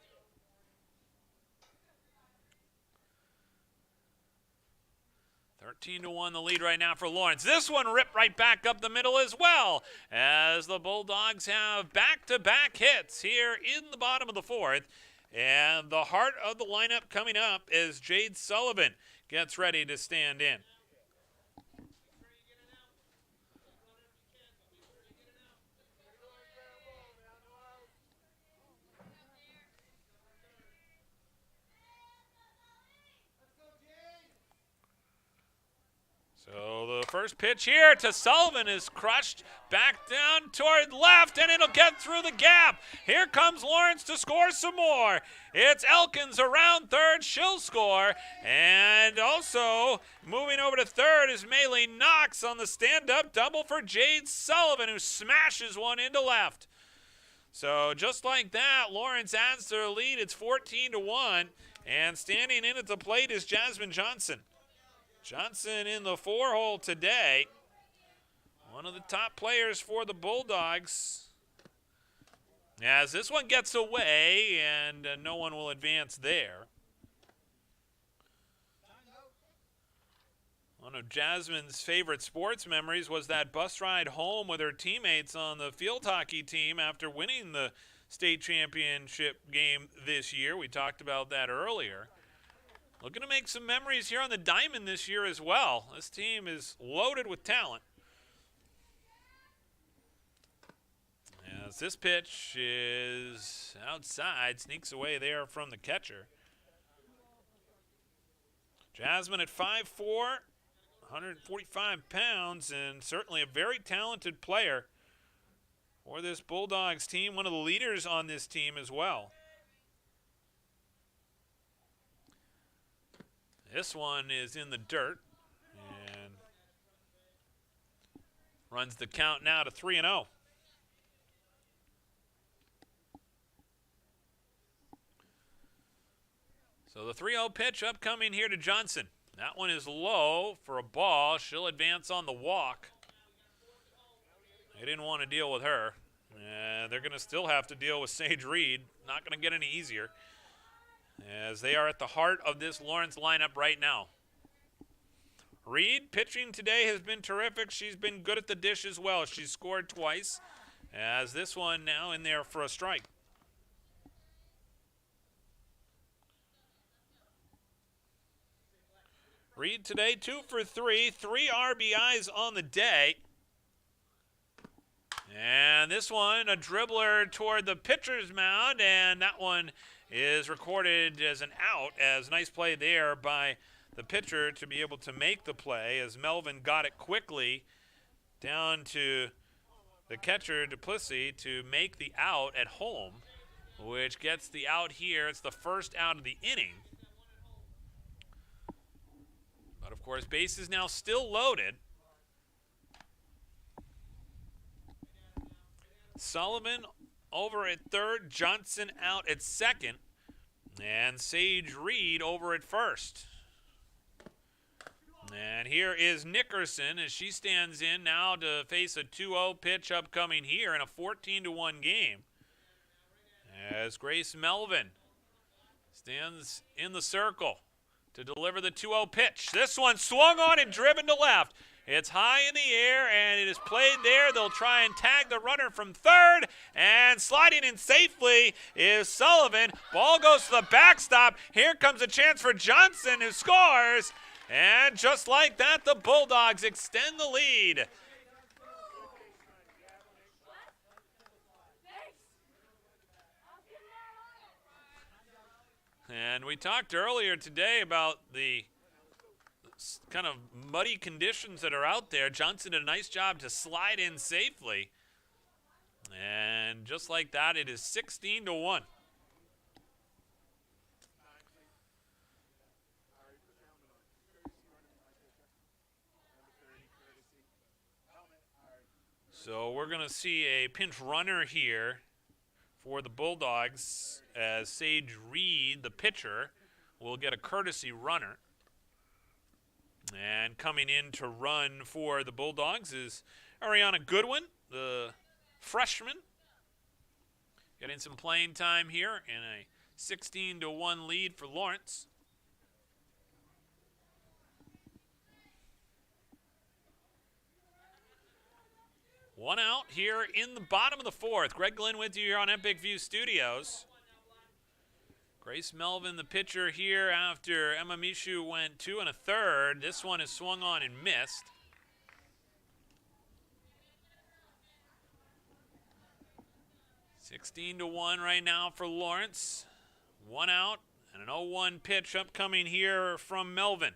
13-1 the lead right now for Lawrence. This one ripped right back up the middle as well, as the Bulldogs have back-to-back hits here in the bottom of the fourth. And the heart of the lineup coming up as Jade Sullivan gets ready to stand in. So the first pitch here to Sullivan is crushed back down toward left, and it'll get through the gap. Here comes Lawrence to score some more. It's Elkins around third. She'll score. And also moving over to third is Maylee Knox on the stand-up double for Jade Sullivan, who smashes one into left. So just like that, Lawrence adds to their lead. It's 14-1. And standing in at the plate is Jasmine Johnson. Johnson in the 4-hole today. One of the top players for the Bulldogs. As this one gets away, and no one will advance there. One of Jasmine's favorite sports memories was that bus ride home with her teammates on the field hockey team after winning the state championship game this year. We talked about that earlier. Looking to make some memories here on the diamond this year as well. This team is loaded with talent. As this pitch is outside, sneaks away there from the catcher. Jasmine at 5'4", 145 pounds, and certainly a very talented player for this Bulldogs team, one of the leaders on this team as well. This one is in the dirt and runs the count now to 3-0. So the 3-0 pitch upcoming here to Johnson. That one is low for a ball. She'll advance on the walk. They didn't want to deal with her. They're going to still have to deal with Sage Reed. Not going to get any easier, as they are at the heart of this Lawrence lineup right now. Reed pitching today has been terrific. She's been good at the dish as well. She's scored twice, as this one now in there for a strike. Reed today 2 for 3, 3 RBIs on the day. And this one, a dribbler toward the pitcher's mound, and that one is recorded as an out, as nice play there by the pitcher to be able to make the play, as Melvin got it quickly down to the catcher, Duplessis, to make the out at home, which gets the out here. It's the first out of the inning. But, of course, bases now still loaded. Sullivan over at third, Johnson out at second, and Sage Reed over at first. And here is Nickerson as she stands in now to face a 2-0 pitch upcoming here in a 14-1 game. As Grace Melvin stands in the circle to deliver the 2-0 pitch. This one swung on and driven to left. It's high in the air, and it is played there. They'll try and tag the runner from third, and sliding in safely is Sullivan. Ball goes to the backstop. Here comes a chance for Johnson, who scores, and just like that, the Bulldogs extend the lead. And we talked earlier today about the kind of muddy conditions that are out there. Johnson did a nice job to slide in safely. And just like that, it is 16-1. So we're going to see a pinch runner here for the Bulldogs, as Sage Reed, the pitcher, will get a courtesy runner. And coming in to run for the Bulldogs is Ariana Goodwin, the freshman, getting some playing time here in a 16-1 lead for Lawrence. One out here in the bottom of the fourth. Greg Glenn with you here on Epic View Studios. Grace Melvin, the pitcher here after Emma Mishu went 2 1/3. This one is swung on and missed. $16-1 right now for Lawrence. One out and an 0-1 pitch upcoming here from Melvin.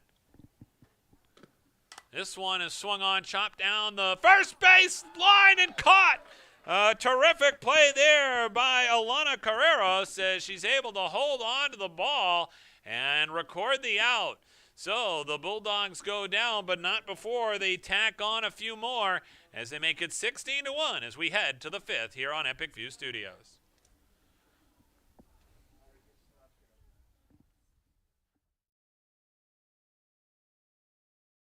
This one is swung on, chopped down the first base line and caught. A terrific play there by Alana Carreros, as she's able to hold on to the ball and record the out. So the Bulldogs go down, but not before they tack on a few more, as they make it 16-1 as we head to the fifth here on Epic View Studios.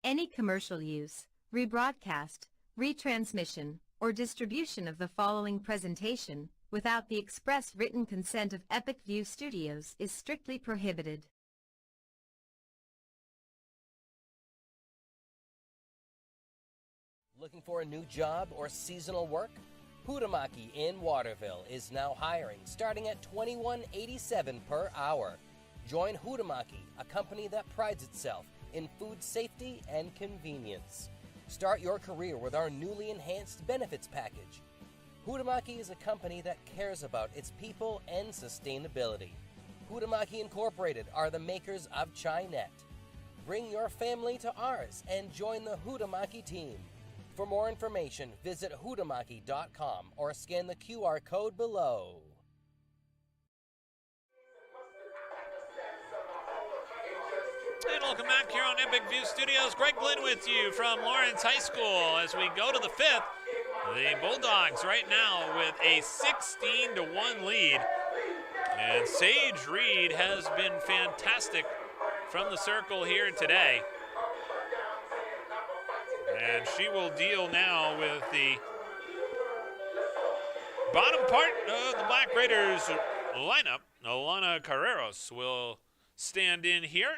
Any commercial use, rebroadcast, retransmission, or distribution of the following presentation without the express written consent of Epic View Studios is strictly prohibited. Looking for a new job or seasonal work? Hutamaki in Waterville is now hiring, starting at $21.87 per hour. Join Hutamaki, a company that prides itself in food safety and convenience. Start your career with our newly enhanced benefits package. Hutamaki is a company that cares about its people and sustainability. Hutamaki Incorporated are the makers of Chinet. Bring your family to ours and join the Hutamaki team. For more information, visit hutamaki.com or scan the QR code below. And welcome back here on Epic View Studios. Greg Glenn with you from Lawrence High School as we go to the fifth. The Bulldogs right now with a 16-1 lead. And Sage Reed has been fantastic from the circle here today. And she will deal now with the bottom part of the Black Raiders lineup. Alana Carreros will stand in here.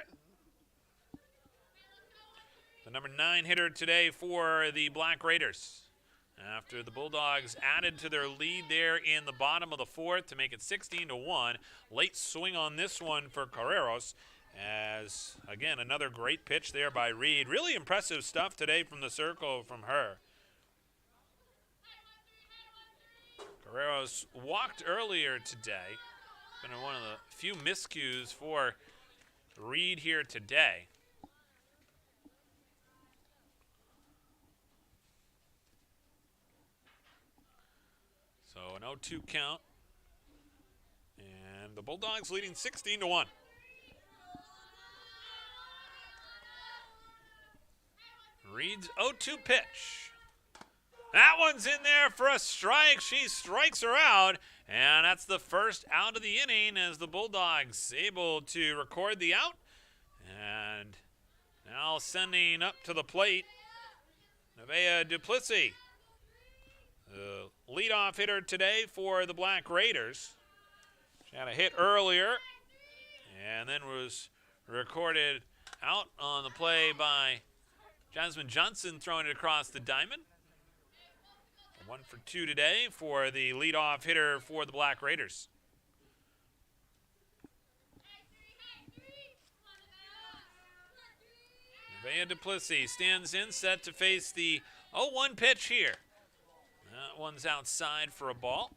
The number 9 hitter today for the Black Raiders. After the Bulldogs added to their lead there in the bottom of the fourth to make it 16-1. Late swing on this one for Carreros. As, again, another great pitch there by Reed. Really impressive stuff today from the circle from her. Carreros walked earlier today. Been one of the few miscues for Reed here today. So an 0-2 count. And the Bulldogs leading 16-1. Reed's 0-2 pitch. That one's in there for a strike. She strikes her out, and that's the first out of the inning as the Bulldogs able to record the out. And now sending up to the plate, Nevaeh Duplessis, the leadoff hitter today for the Black Raiders. She had a hit earlier, and then was recorded out on the play by Jasmine Johnson, throwing it across the diamond. 1 for 2 today for the leadoff hitter for the Black Raiders. Nevaeh Duplessis stands in, set to face the 0-1 pitch here. That one's outside for a ball.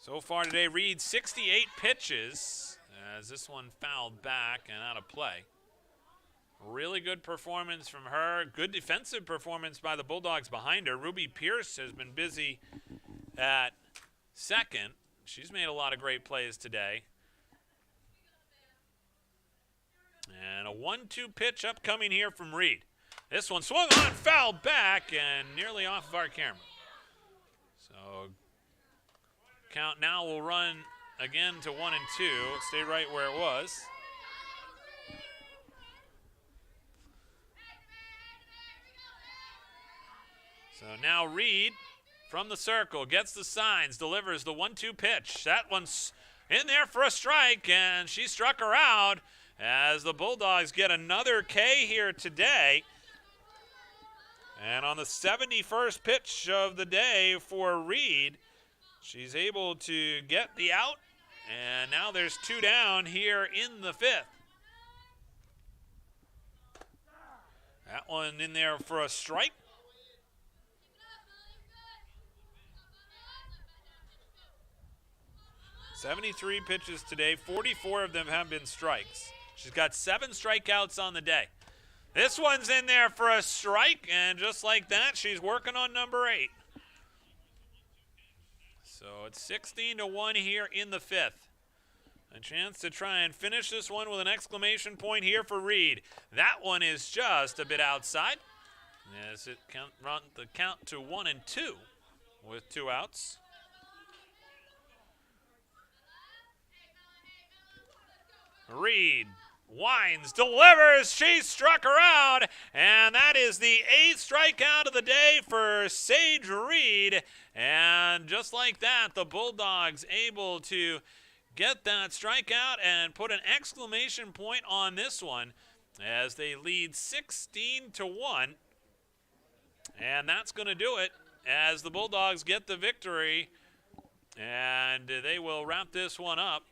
So far today, Reed 68 pitches as this one fouled back and out of play. Really good performance from her. Good defensive performance by the Bulldogs behind her. Ruby Pierce has been busy at second. She's made a lot of great plays today. And a 1-2 pitch upcoming here from Reed. This one swung on, fouled back, and nearly off of our camera. So count now will run again to 1-2. Stay right where it was. So now Reed from the circle gets the signs, delivers the 1-2 pitch. That one's in there for a strike, and she struck her out as the Bulldogs get another K here today. And on the 71st pitch of the day for Reed, she's able to get the out, and now there's 2 down here in the fifth. That one in there for a strike. "73 pitches today, 44 of them have been strikes. She's got 7 strikeouts on the day. This one's in there for a strike, and just like that, she's working on number 8. So it's 16-1 here in the fifth. A chance to try and finish this one with an exclamation point here for Reed. That one is just a bit outside. As it run the count to 1-2 with 2 outs. Reed Wines delivers. She struck her out, and that is the 8th strikeout of the day for Sage Reed. And just like that, the Bulldogs able to get that strikeout and put an exclamation point on this one as they lead 16-1. And that's going to do it as the Bulldogs get the victory, and they will wrap this one up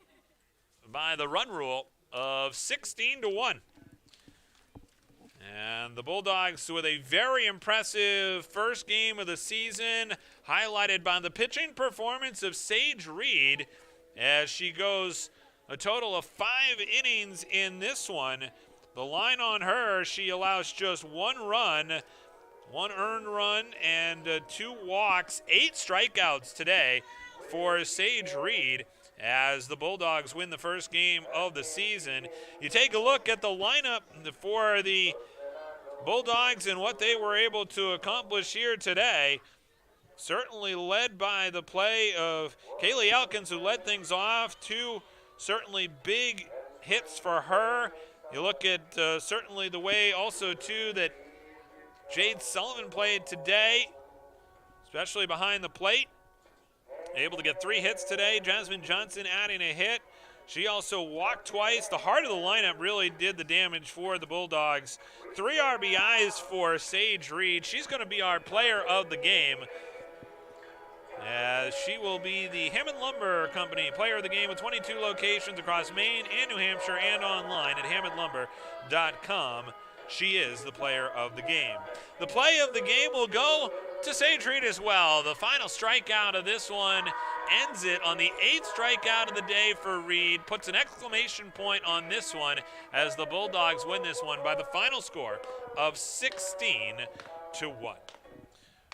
by the run rule of 16-1. And the Bulldogs with a very impressive first game of the season, highlighted by the pitching performance of Sage Reed as she goes a total of 5 innings in this one. The line on her, she allows just 1 run, 1 earned run, and 2 walks, 8 strikeouts today for Sage Reed as the Bulldogs win the first game of the season. You take a look at the lineup for the Bulldogs and what they were able to accomplish here today. Certainly led by the play of Kaylee Elkins, who led things off. 2 certainly big hits for her. You look at certainly the way also, too, that Jade Sullivan played today, especially behind the plate. Able to get 3 hits today. Jasmine Johnson adding a hit. She also walked twice. The heart of the lineup really did the damage for the Bulldogs. 3 RBIs for Sage Reed. She's going to be our player of the game, as she will be the Hammond Lumber Company player of the game with 22 locations across Maine and New Hampshire and online at hammondlumber.com. She is the player of the game. The play of the game will go to Sage Reed as well. The final strikeout of this one ends it on the 8th strikeout of the day for Reed. Puts an exclamation point on this one as the Bulldogs win this one by the final score of 16-1.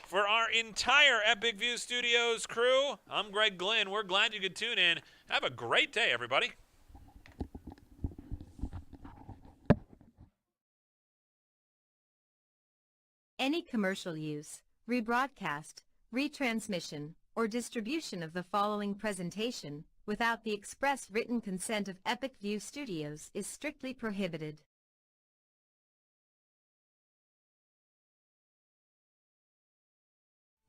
For our entire Epic View Studios crew, I'm Greg Glynn. We're glad you could tune in. Have a great day, everybody. Any commercial use, rebroadcast, retransmission, or distribution of the following presentation without the express written consent of Epic View Studios is strictly prohibited.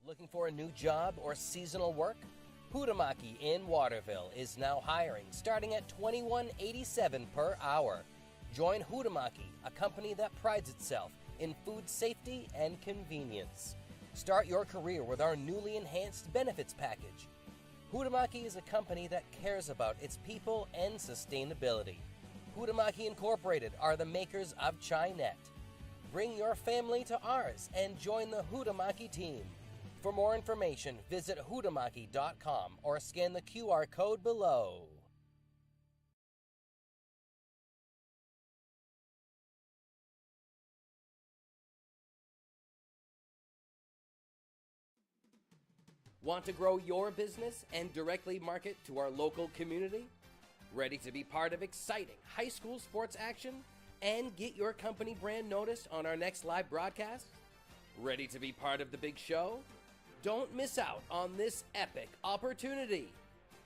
Looking for a new job or seasonal work? Hutamaki in Waterville is now hiring, starting at $21.87 per hour. Join Hutamaki, a company that prides itself in food safety and convenience. Start your career with our newly enhanced benefits package. Hutamaki is a company that cares about its people and sustainability. Hutamaki Incorporated are the makers of Chinette. Bring your family to ours and join the Hutamaki team. For more information, visit hutamaki.com or scan the QR code below. Want to grow your business and directly market to our local community? Ready to be part of exciting high school sports action and get your company brand noticed on our next live broadcast? Ready to be part of the big show? Don't miss out on this epic opportunity.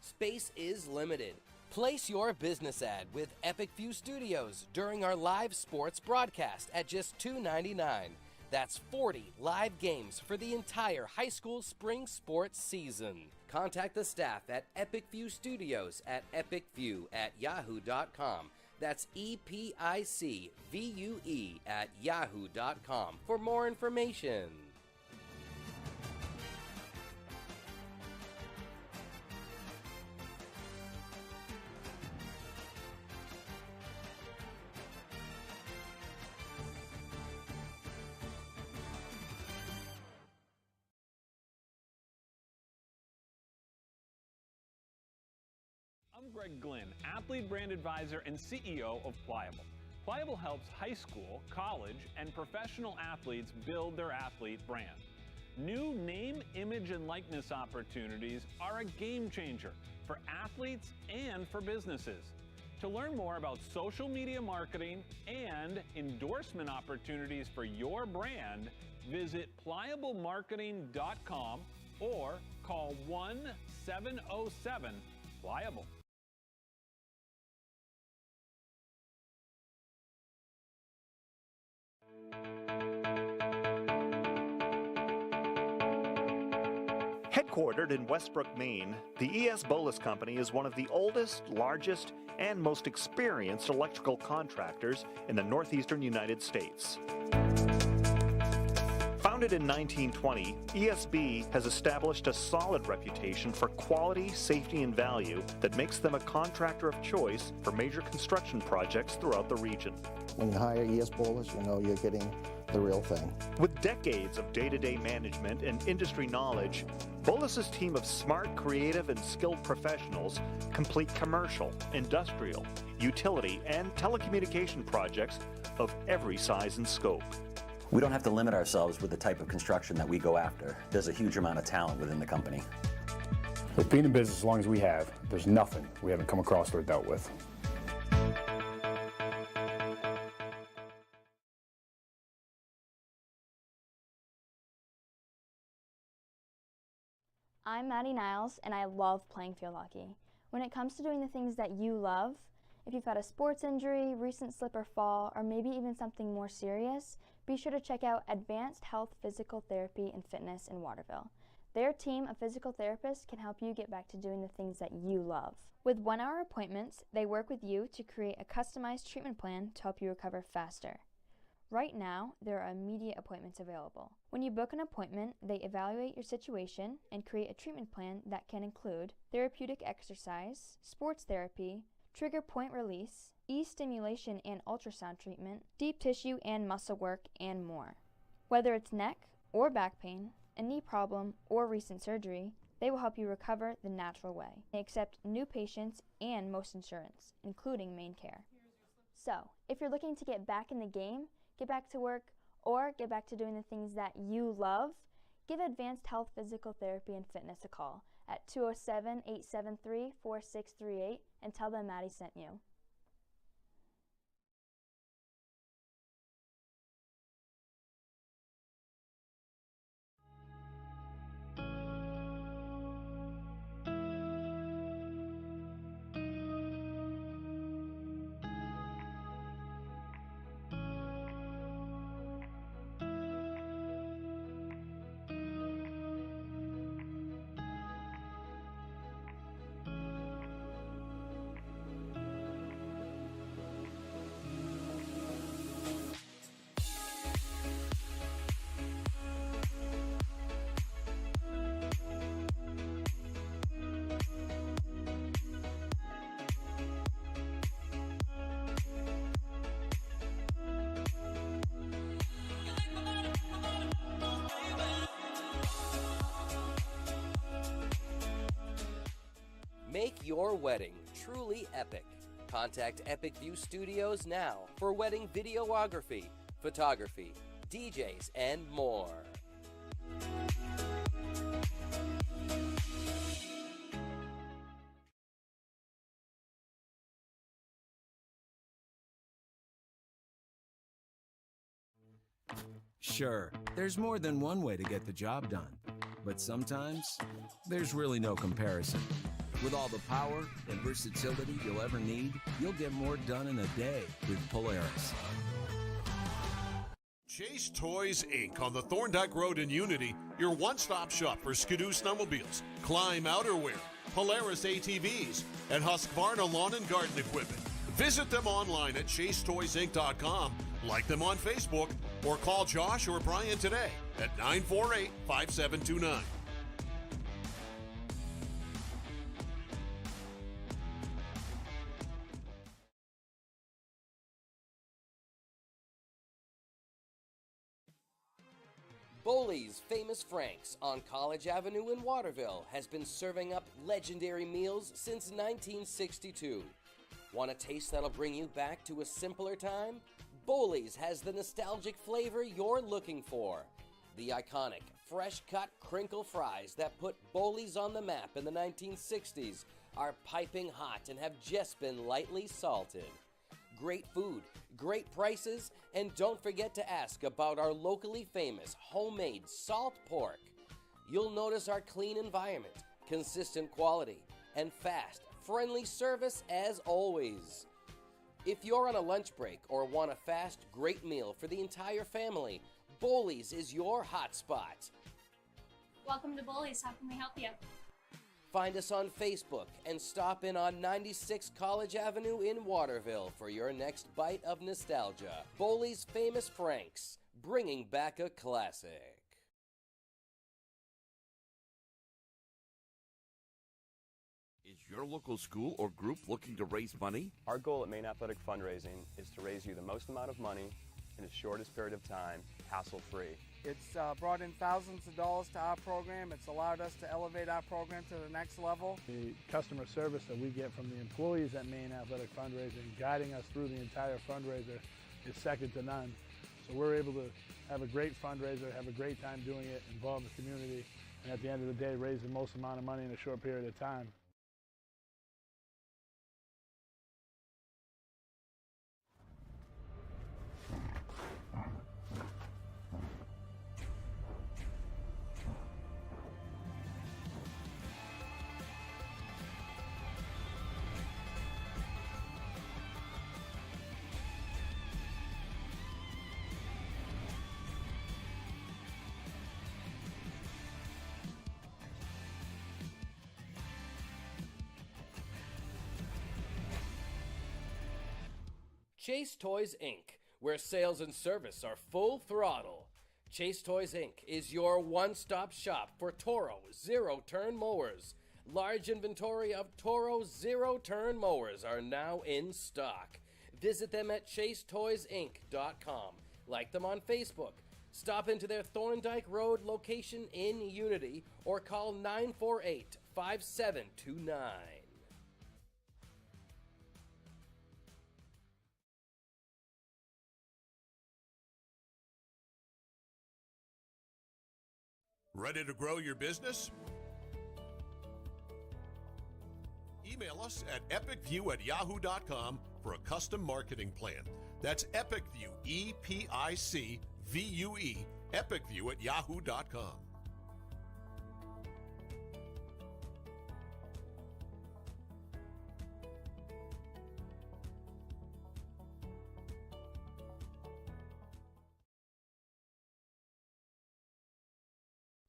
Space is limited. Place your business ad with Epic View Studios during our live sports broadcast at just $2.99. That's 40 live games for the entire high school spring sports season. Contact the staff at Epic View Studios at epicview@yahoo.com. That's EPICVUE@yahoo.com for more information. I'm Greg Glynn, athlete brand advisor and CEO of Pliable. Pliable helps high school, college, and professional athletes build their athlete brand. New name, image, and likeness opportunities are a game changer for athletes and for businesses. To learn more about social media marketing and endorsement opportunities for your brand, visit pliablemarketing.com or call 1-707-PLIABLE. Headquartered in Westbrook, Maine, the ES Bolus Company is one of the oldest, largest, and most experienced electrical contractors in the northeastern United States. Founded in 1920, ESB has established a solid reputation for quality, safety, and value that makes them a contractor of choice for major construction projects throughout the region. When you hire ES Bolus, you know you're getting the real thing. With decades of day-to-day management and industry knowledge, Bolus's team of smart, creative, and skilled professionals complete commercial, industrial, utility, and telecommunication projects of every size and scope. We don't have to limit ourselves with the type of construction that we go after. There's a huge amount of talent within the company. With being in business as long as we have, there's nothing we haven't come across or dealt with. I'm Maddie Niles, and I love playing field hockey. When it comes to doing the things that you love, if you've had a sports injury, recent slip or fall, or maybe even something more serious, be sure to check out Advanced Health Physical Therapy and Fitness in Waterville. Their team of physical therapists can help you get back to doing the things that you love. With 1-hour appointments, they work with you to create a customized treatment plan to help you recover faster. Right now, there are immediate appointments available. When you book an appointment, they evaluate your situation and create a treatment plan that can include therapeutic exercise, sports therapy, trigger point release, e-stimulation and ultrasound treatment, deep tissue and muscle work, and more. Whether it's neck or back pain, a knee problem, or recent surgery, they will help you recover the natural way. They accept new patients and most insurance, including Maine Care. So, if you're looking to get back in the game, get back to work, or get back to doing the things that you love, give Advanced Health Physical Therapy and Fitness a call at 207-873-4638 and tell them Maddie sent you. Make your wedding truly epic. Contact Epic View Studios now for wedding videography, photography, DJs, and more. Sure, there's more than one way to get the job done, but sometimes there's really no comparison. With all the power and versatility you'll ever need, you'll get more done in a day with Polaris. Chase Toys Inc. on the Thorndyke Road in Unity, your one-stop shop for Skidoo snowmobiles, Climb outerwear, Polaris ATVs, and Husqvarna lawn and garden equipment. Visit them online at chasetoysinc.com, like them on Facebook, or call Josh or Brian today at 948-5729. Boley's Famous Franks on College Avenue in Waterville has been serving up legendary meals since 1962. Want a taste that'll bring you back to a simpler time? Boley's has the nostalgic flavor you're looking for. The iconic, fresh-cut crinkle fries that put Boley's on the map in the 1960s are piping hot and have just been lightly salted. Great food, great prices, and don't forget to ask about our locally famous homemade salt pork. You'll notice our clean environment, consistent quality, and fast, friendly service as always. If you're on a lunch break or want a fast, great meal for the entire family, Boley's is your hot spot. Welcome to Bullies. How can we help you? Find us on Facebook and stop in on 96 College Avenue in Waterville for your next bite of nostalgia. Boley's Famous Franks, bringing back a classic. Is your local school or group looking to raise money? Our goal at Maine Athletic Fundraising is to raise you the most amount of money in the shortest period of time, hassle-free. It's brought in thousands of dollars to our program. It's allowed us to elevate our program to the next level. The customer service that we get from the employees at Maine Athletic Fundraising, guiding us through the entire fundraiser, is second to none. So we're able to have a great fundraiser, have a great time doing it, involve the community, and at the end of the day, raise the most amount of money in a short period of time. Chase Toys Inc., where sales and service are full throttle. Chase Toys Inc. is your one-stop shop for Toro zero-turn mowers. Large inventory of Toro zero-turn mowers are now in stock. Visit them at chasetoysinc.com. Like them on Facebook. Stop into their Thorndike Road location in Unity or call 948-5729. Ready to grow your business? Email us at epicview@yahoo.com for a custom marketing plan. That's EpicView, E-P-I-C-V-U-E, epicview@yahoo.com.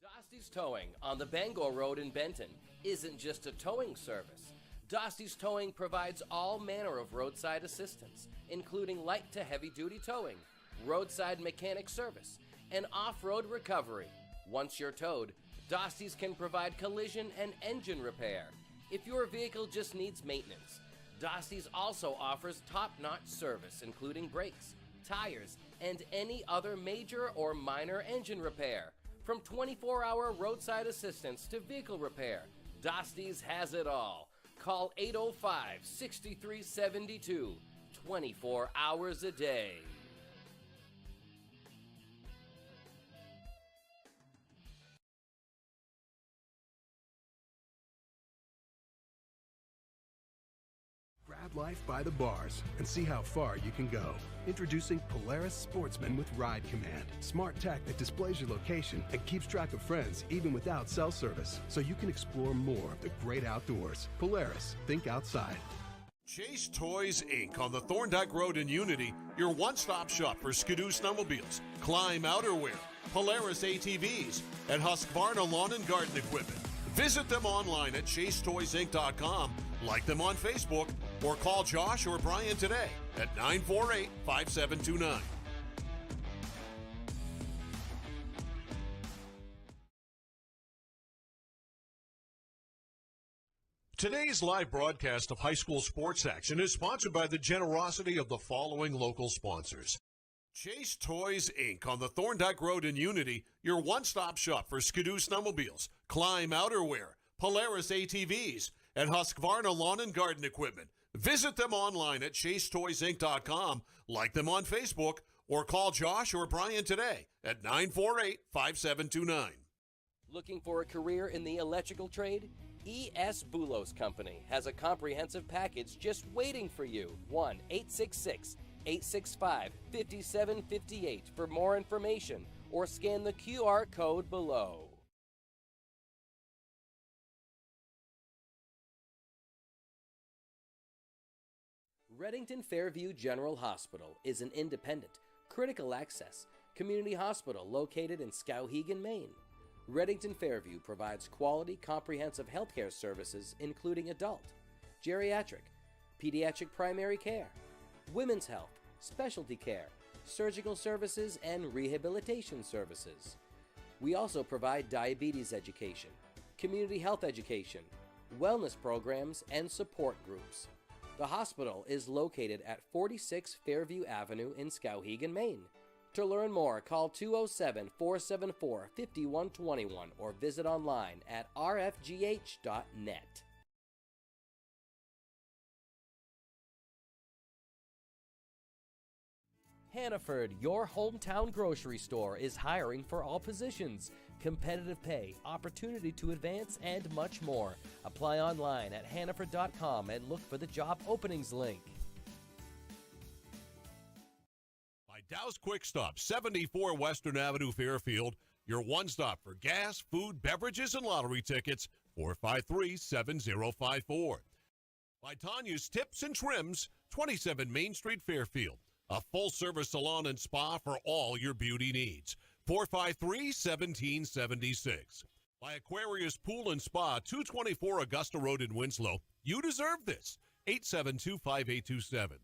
Dosty's Towing on the Bangor Road in Benton isn't just a towing service. Dosty's Towing provides all manner of roadside assistance, including light to heavy-duty towing, roadside mechanic service, and off-road recovery. Once you're towed, Dosty's can provide collision and engine repair. If your vehicle just needs maintenance, Dosty's also offers top-notch service, including brakes, tires, and any other major or minor engine repair. From 24-hour roadside assistance to vehicle repair, Dosty's has it all. Call 805-6372, 24 hours a day. Grab life by the bars and see how far you can go. Introducing Polaris Sportsman with Ride Command. Smart tech that displays your location and keeps track of friends even without cell service, so you can explore more of the great outdoors. Polaris, think outside. Chase Toys Inc. on the Thorndike Road in Unity, your one-stop shop for Skidoo snowmobiles, Climb outerwear, Polaris ATVs, and Husqvarna lawn and garden equipment. Visit them online at chasetoysinc.com, like them on Facebook, or call Josh or Brian today at 948-5729. Today's live broadcast of high school sports action is sponsored by the generosity of the following local sponsors. Chase Toys Inc. on the Thorndike Road in Unity, your one-stop shop for Skidoo snowmobiles, Climb outerwear, Polaris ATVs, and Husqvarna lawn and garden equipment. Visit them online at chasetoysinc.com, like them on Facebook, or call Josh or Brian today at 948-5729. Looking for a career in the electrical trade? E.S. Boulos Company has a comprehensive package just waiting for you. 1-866-865-5758 for more information, or scan the QR code below. Reddington Fairview General Hospital is an independent, critical access community hospital located in Skowhegan, Maine. Reddington Fairview provides quality, comprehensive healthcare services including adult, geriatric, pediatric primary care, women's health, specialty care, surgical services, and rehabilitation services. We also provide diabetes education, community health education, wellness programs, and support groups. The hospital is located at 46 Fairview Avenue in Skowhegan, Maine. To learn more, call 207-474-5121 or visit online at rfgh.net. Hannaford, your hometown grocery store, is hiring for all positions. Competitive pay, opportunity to advance, and much more. Apply online at hannaford.com and look for the job openings link. By Dow's Quick Stop, 74 Western Avenue, Fairfield, your one stop for gas, food, beverages, and lottery tickets, 453-7054. By Tanya's Tips and Trims, 27 Main Street, Fairfield. A full-service salon and spa for all your beauty needs. 453-1776. By Aquarius Pool and Spa, 224 Augusta Road in Winslow. You deserve this. 872-5827.